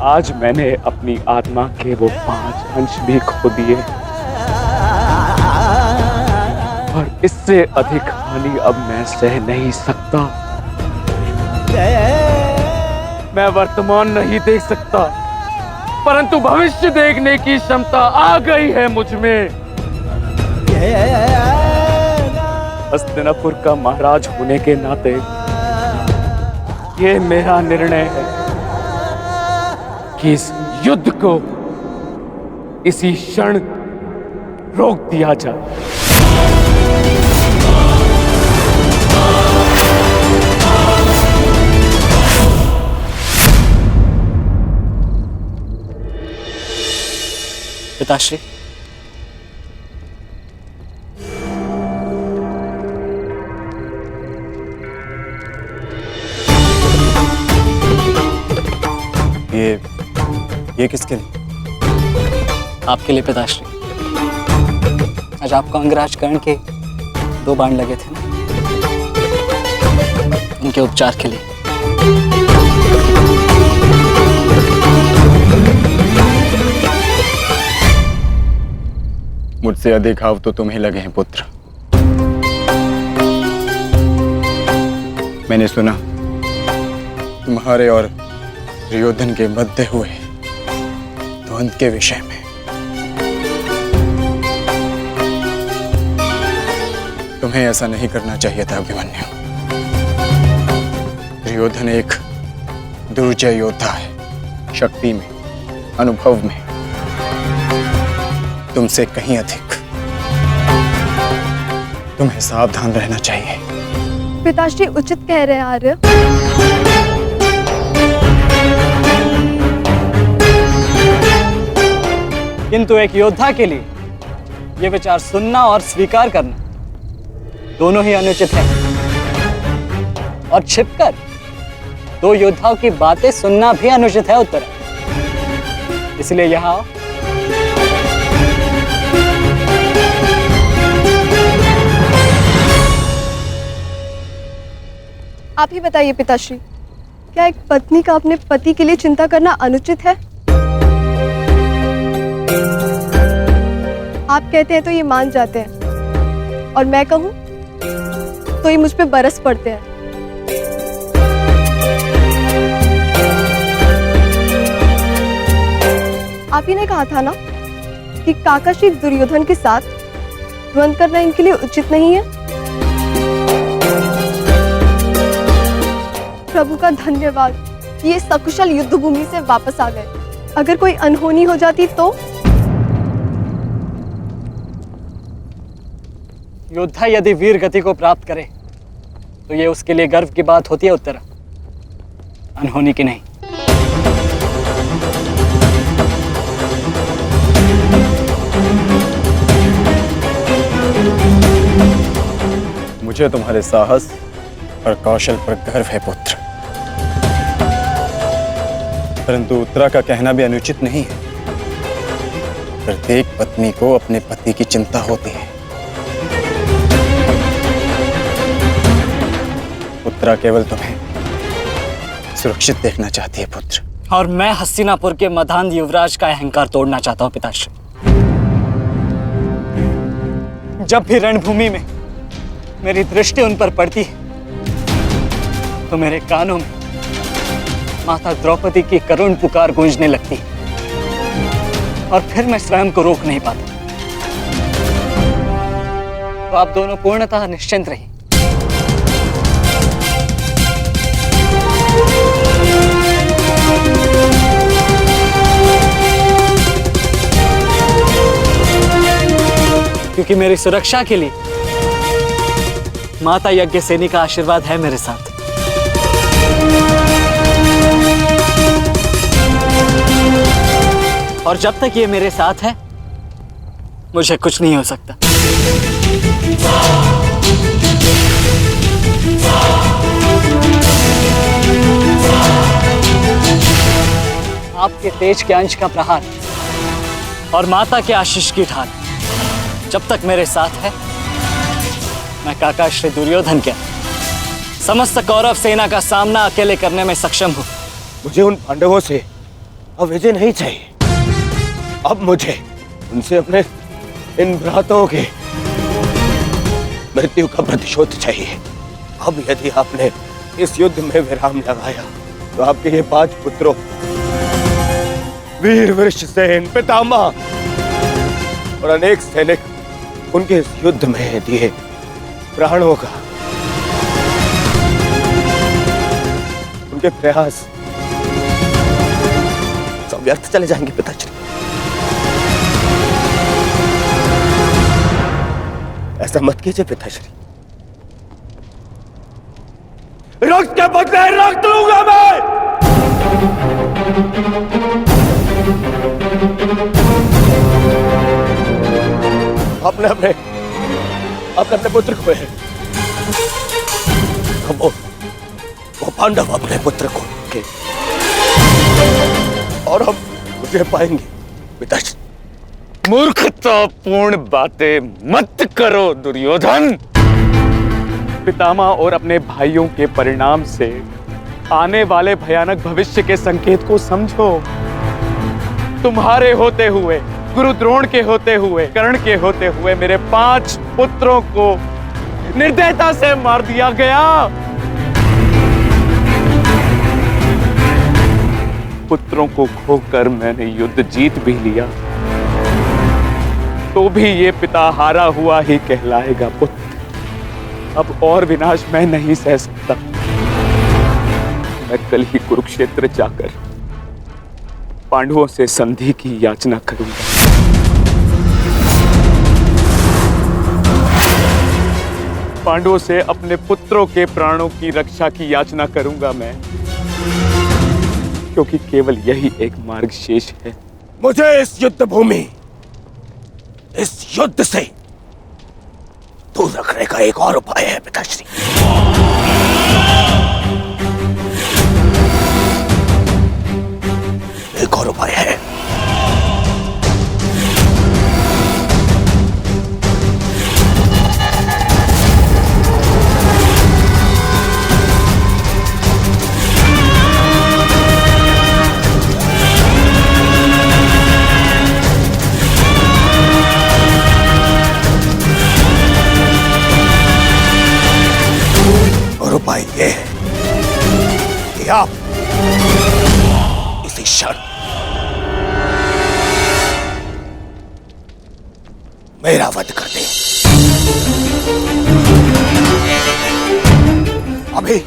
आज मैंने अपनी आत्मा के वो 5 अंश भी खो दिए और इससे अधिक हानि अब मैं सह नहीं सकता। मैं वर्तमान नहीं देख सकता, परंतु भविष्य देखने की क्षमता आ गई है मुझ में। हस्तिनापुर का महाराज होने के नाते ये मेरा निर्णय है कि इस युद्ध को इसी क्षण रोक दिया जाए। पिताश्री, ये किसके लिए? आपके लिए पिताश्री। आज आपको अंगराज कर्ण के 2 बाण लगे थे ना, उनके उपचार के लिए। मुझसे अधिक घाव तो तुम्हें लगे हैं पुत्र। मैंने सुना तुम्हारे और दुर्योधन के मध्य हुए द्वंद्व के विषय में। तुम्हें ऐसा नहीं करना चाहिए था अभिमन्यु। दुर्योधन एक दुर्जय योद्धा है, शक्ति में, अनुभव में तुमसे कहीं अधिक। तुम्हें सावधान रहना चाहिए। पिताश्री उचित कह रहे हैं आर्य। किंतु एक योद्धा के लिए यह विचार सुनना और स्वीकार करना दोनों ही अनुचित है। और छिपकर 2 योद्धाओं की बातें सुनना भी अनुचित है उत्तर। इसलिए यहां आप ही बताइए पिताश्री, क्या एक पत्नी का अपने पति के लिए चिंता करना अनुचित है? आप कहते हैं तो ये मान जाते हैं, और मैं कहूं तो ये मुझ पे बरस पड़ते हैं। आप ही ने कहा था ना कि काका श्री दुर्योधन के साथ द्वंद्व करना इनके लिए उचित नहीं है। प्रभु का धन्यवाद कि ये सकुशल युद्ध भूमि से वापस आ गए। अगर कोई अनहोनी हो जाती तो? योद्धा यदि वीर गति को प्राप्त करे तो ये उसके लिए गर्व की बात होती है उत्तरा, अनहोनी की नहीं। मुझे तुम्हारे साहस और कौशल पर गर्व है पुत्र, परंतु उत्तरा का कहना भी अनुचित नहीं है। प्रत्येक पत्नी को अपने पति की चिंता होती है। उत्तरा केवल तुम्हें सुरक्षित देखना चाहती है पुत्र। और मैं हस्तिनापुर के मधान युवराज का अहंकार तोड़ना चाहता हूं पिताश्री। जब भी रणभूमि में मेरी दृष्टि उन पर पड़ती है तो मेरे कानों में माता द्रौपदी की करुण पुकार गूंजने लगती है और फिर मैं स्वयं को रोक नहीं पाता। तो आप दोनों पूर्णतः निश्चिंत रहिए। क्योंकि मेरी सुरक्षा के लिए माता यज्ञसेनी का आशीर्वाद है मेरे साथ। और जब तक ये मेरे साथ है मुझे कुछ नहीं हो सकता। आपके तेज के अंश का प्रहार और माता के आशीष की ढाल जब तक मेरे साथ है, मैं काका श्री दुर्योधन के समस्त कौरव सेना का सामना अकेले करने में सक्षम हूं। मुझे उन पांडवों से अब विजय नहीं चाहिए। अब मुझे उनसे अपने इन भ्राताओं के मृत्यु का प्रतिशोध चाहिए। अब यदि आपने इस युद्ध में विराम लगाया तो आपके ये 5 पुत्रों वीर वृषसेन, पितामह और अनेक सैनिक उनके इस युद्ध में दिए प्राणों का, उनके प्रयास सब व्यर्थ चले जाएंगे पिताश्री। ऐसा मत कीजिए पिताश्री। रक्त के बदले रक्त लूंगा मैं। अपने अपने अपने अपने पुत्र को है। वो पांडव अपने पुत्र को के और हम मुझे पाएंगे पिताश्री। मूर्खतापूर्ण बातें मत करो दुर्योधन। पितामह और अपने भाइयों के परिणाम से आने वाले भयानक भविष्य के संकेत को समझो। तुम्हारे होते हुए, गुरु द्रोण के होते हुए, कर्ण के होते हुए मेरे 5 पुत्रों को निर्दयता से मार दिया गया। पुत्रों को खोकर मैंने युद्ध जीत भी लिया तो भी ये पिता हारा हुआ ही कहलाएगा पुत्र। अब और विनाश मैं नहीं सह सकता। मैं कल ही कुरुक्षेत्र जाकर पांडवों से संधि की याचना करूंगा। पांडवों से अपने पुत्रों के प्राणों की रक्षा की याचना करूंगा मैं, क्योंकि केवल यही एक मार्ग शेष है। मुझे इस युद्ध भूमि, इस युद्ध से दूर रखने का एक और उपाय है पिताश्री। एक और उपाय है। उपाय ये है कि आप इसी क्षण मेरा वध कर दें। अभी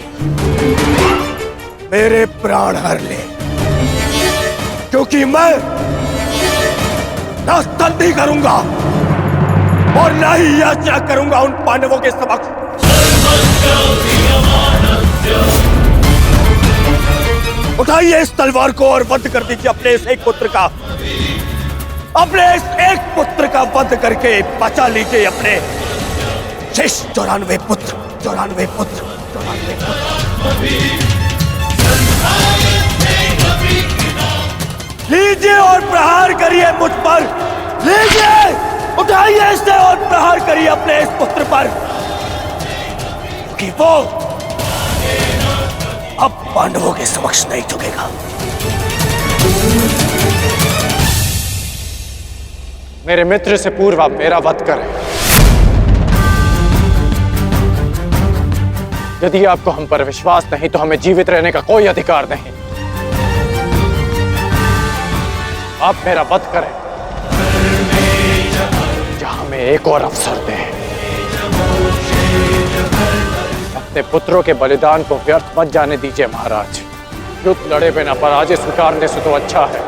मेरे प्राण हर ले, क्योंकि मैं ना संधि करूंगा और ना ही याचना करूंगा उन पांडवों के समक्ष। उठाइए इस तलवार को और वध कर दीजिए अपने इस एक पुत्र का। अपने इस एक पुत्र का वध करके बचा लीजिए अपने शेष 94 पुत्र। 94 पुत्र। लीजिए और प्रहार करिए मुझ पर। लीजिए, उठाइए इसे और प्रहार करिए अपने इस पुत्र पर, कि वो अब पांडवों के समक्ष नहीं झुकेगा। मेरे मित्र से पूर्व आप मेरा वध करें। यदि आपको हम पर विश्वास नहीं तो हमें जीवित रहने का कोई अधिकार नहीं। आप मेरा वध करें या हमें एक और अवसर दें। अपने पुत्रों के बलिदान को व्यर्थ मत जाने दीजिए महाराज। युद्ध लड़े बिना पराजय स्वीकारने से तो अच्छा है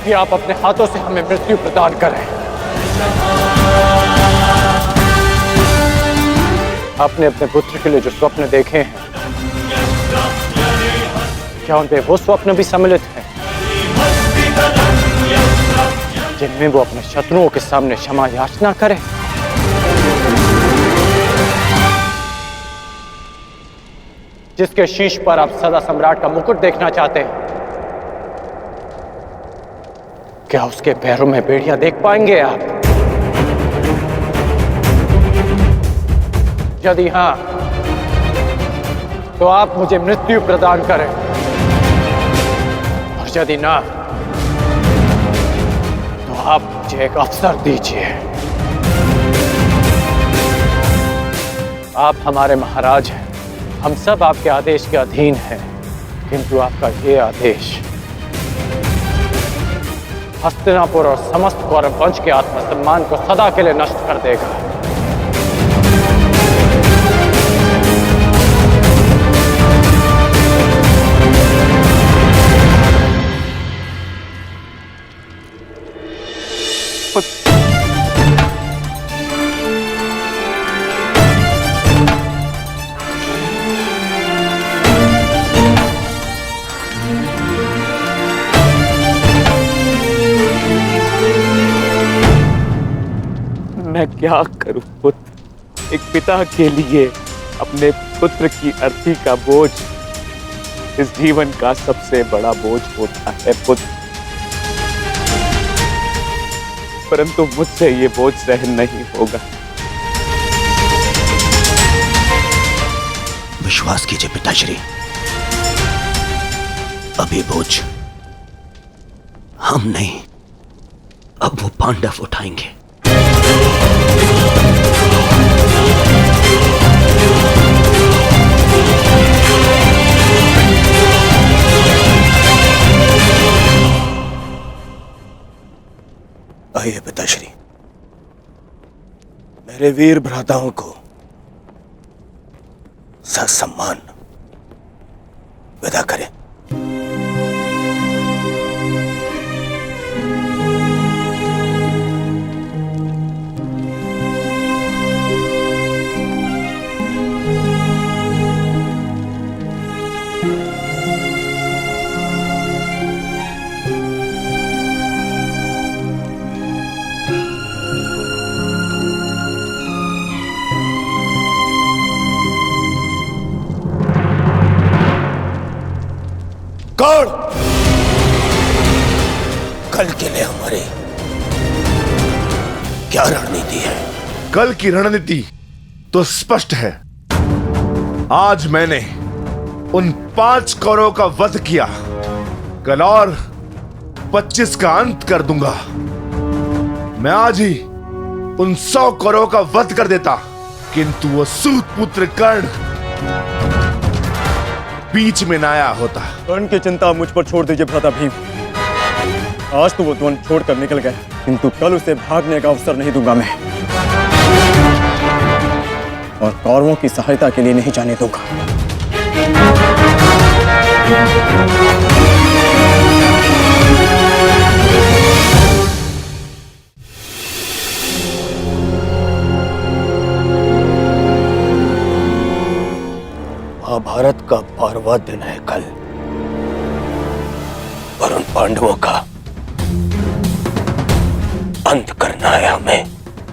कि आप अपने हाथों से हमें मृत्यु प्रदान करें। आपने अपने पुत्र के लिए जो स्वप्न देखे हैं, क्या उनपे वो स्वप्न भी सम्मिलित हैं जिनमें वो अपने शत्रुओं के सामने क्षमा याचना करे? जिसके शीश पर आप सदा सम्राट का मुकुट देखना चाहते हैं, क्या उसके पैरों में बेड़ियां देख पाएंगे आप? यदि हां, तो आप मुझे मृत्यु प्रदान करें, और यदि ना, तो आप मुझे एक अवसर दीजिए। आप हमारे महाराज हैं, हम सब आपके आदेश के अधीन हैं, किंतु आपका ये आदेश हस्तिनापुर और समस्त कौरव वंश के आत्मसम्मान को सदा के लिए नष्ट कर देगा। मैं क्या करूं पुत्र? एक पिता के लिए अपने पुत्र की अर्थी का बोझ इस जीवन का सबसे बड़ा बोझ होता है पुत्र, परंतु मुझसे ये बोझ सहन नहीं होगा। विश्वास कीजिए पिताश्री, अब ये बोझ हम नहीं, अब वो पांडव उठाएंगे। आइए पिताश्री, मेरे वीर भ्राताओं को ससम्मान विदा करें। कौन? कल के लिए हमारी क्या रणनीति है? कल की रणनीति तो स्पष्ट है। आज मैंने उन 5 कौरवों का वध किया, कल और 25 का अंत कर दूंगा। मैं आज ही उन 100 कौरवों का वध कर देता, किंतु वो सूत पुत्र कर्ण बीच में न आया होता। कर्ण की चिंता मुझ पर छोड़ दीजिए भ्राता भीम। आज तो वो द्वंद छोड़कर निकल गए, किंतु कल उसे भागने का अवसर नहीं दूंगा मैं, और कौरवों की सहायता के लिए नहीं जाने दूंगा। महाभारत का 12वां दिन है कल, और उन पांडवों का अंत करना है हमें।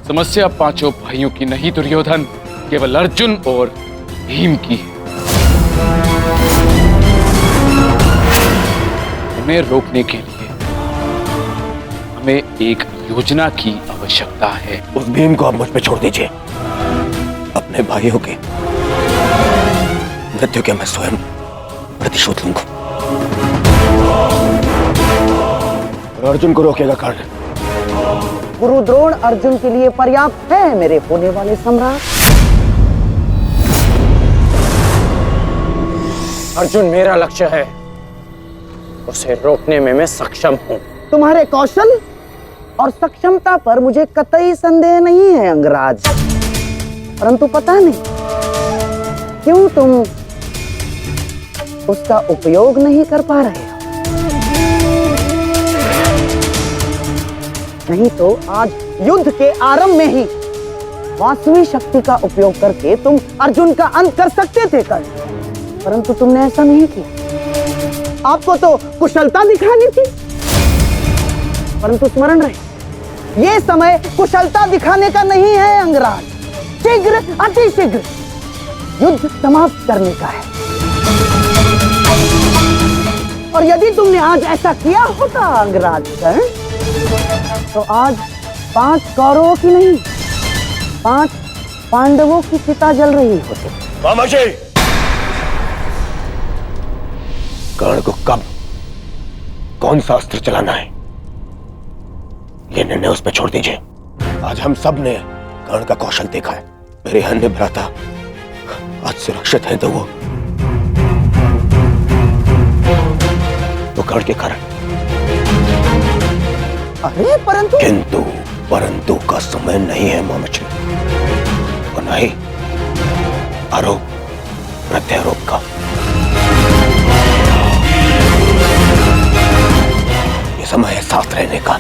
समस्या 5 भाइयों की नहीं दुर्योधन, केवल अर्जुन और भीम की है। उन्हें रोकने के लिए हमें एक योजना की आवश्यकता है। उस भीम को आप मुझ पे छोड़ दीजिए। अपने भाइयों के मृत्यु के मैं स्वयं प्रतिशोध लूंगा। और अर्जुन को रोकेगा कर्ण। गुरु द्रोण अर्जुन के लिए पर्याप्त है मेरे होने वाले सम्राट। अर्जुन मेरा लक्ष्य है, उसे रोकने में मैं सक्षम हूं। तुम्हारे कौशल और सक्षमता पर मुझे कतई संदेह नहीं है अंगराज, परंतु पता नहीं क्यों तुम उसका उपयोग नहीं कर पा रहे हो। नहीं तो आज युद्ध के आरंभ में ही वास्तविक शक्ति का उपयोग करके तुम अर्जुन का अंत कर सकते थे कर्ण, परंतु तुमने ऐसा नहीं किया। आपको तो कुशलता दिखानी थी, परंतु स्मरण रहे ये समय कुशलता दिखाने का नहीं है अंगराज। शीघ्र अतिशीघ्र युद्ध समाप्त करने का है। और यदि तुमने आज ऐसा किया होता अंगराज कर्ण, तो आज 5 कौरवों की नहीं 5 पांडवों की चिता जल रही होती। मामाजी, कर्ण को कब कौन सा अस्त्र चलाना है ये निर्णय उस पर छोड़ दीजिए। आज हम सब ने कर्ण का कौशल देखा है। मेरे अन्य भ्राता आज सुरक्षित हैं तो वो कर्ण के कारण। अरे परंतु का समय नहीं है मामाजी, और नहीं आरोप प्रत्यारोप का। ये समय है साथ रहने का,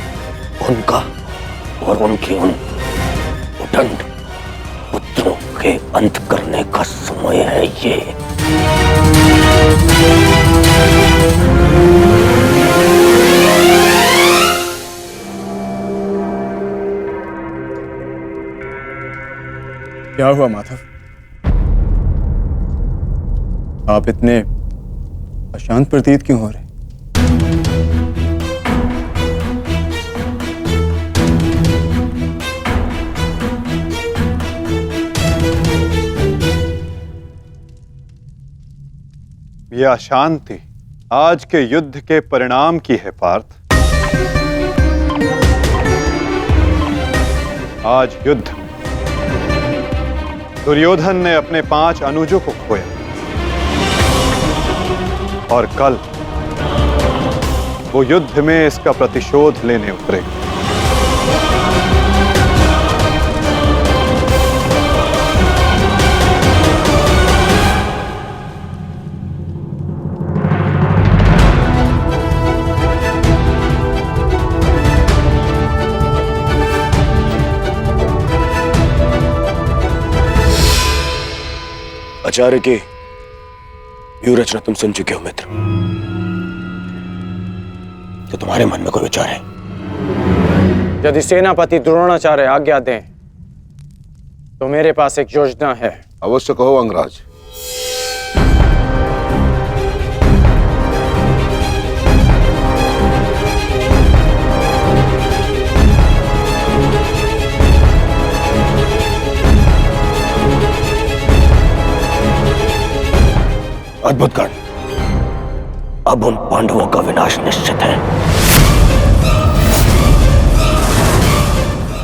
उनका और उनके उन उदंड पुत्रों के अंत करने का समय है ये। क्या हुआ माधव? आप इतने अशांत प्रतीत क्यों हो रहे? यह अशांति आज के युद्ध के परिणाम की है पार्थ। आज युद्ध दुर्योधन ने अपने 5 अनुजों को खोया और कल वो युद्ध में इसका प्रतिशोध लेने उतरेगा। आचार्य की व्यूह रचना तुम सुन चुके हो मित्र, तो तुम्हारे मन में कोई विचार है? यदि सेनापति द्रोणाचार्य आज्ञा दें तो मेरे पास एक योजना है। अवश्य कहो अंगराज। अद्भुत कर्ण, अब उन पांडवों का विनाश निश्चित है।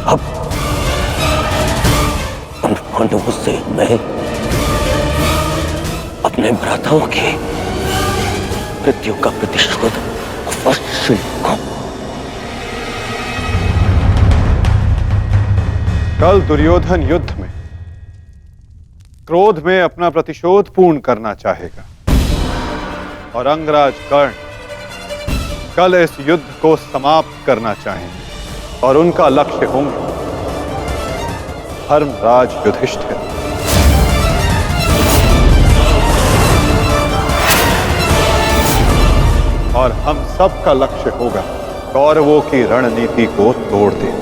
अब उन पांडवों से मैं अपने भ्राताओं की मृत्यु का प्रतिशोध अवश्य लूंगा। कल दुर्योधन युद्ध में क्रोध में अपना प्रतिशोध पूर्ण करना चाहेगा और अंगराज कर्ण कल इस युद्ध को समाप्त करना चाहेंगे और उनका लक्ष्य होंगे धर्मराज युधिष्ठिर। और हम सब का लक्ष्य होगा कौरवों की रणनीति को तोड़ दें।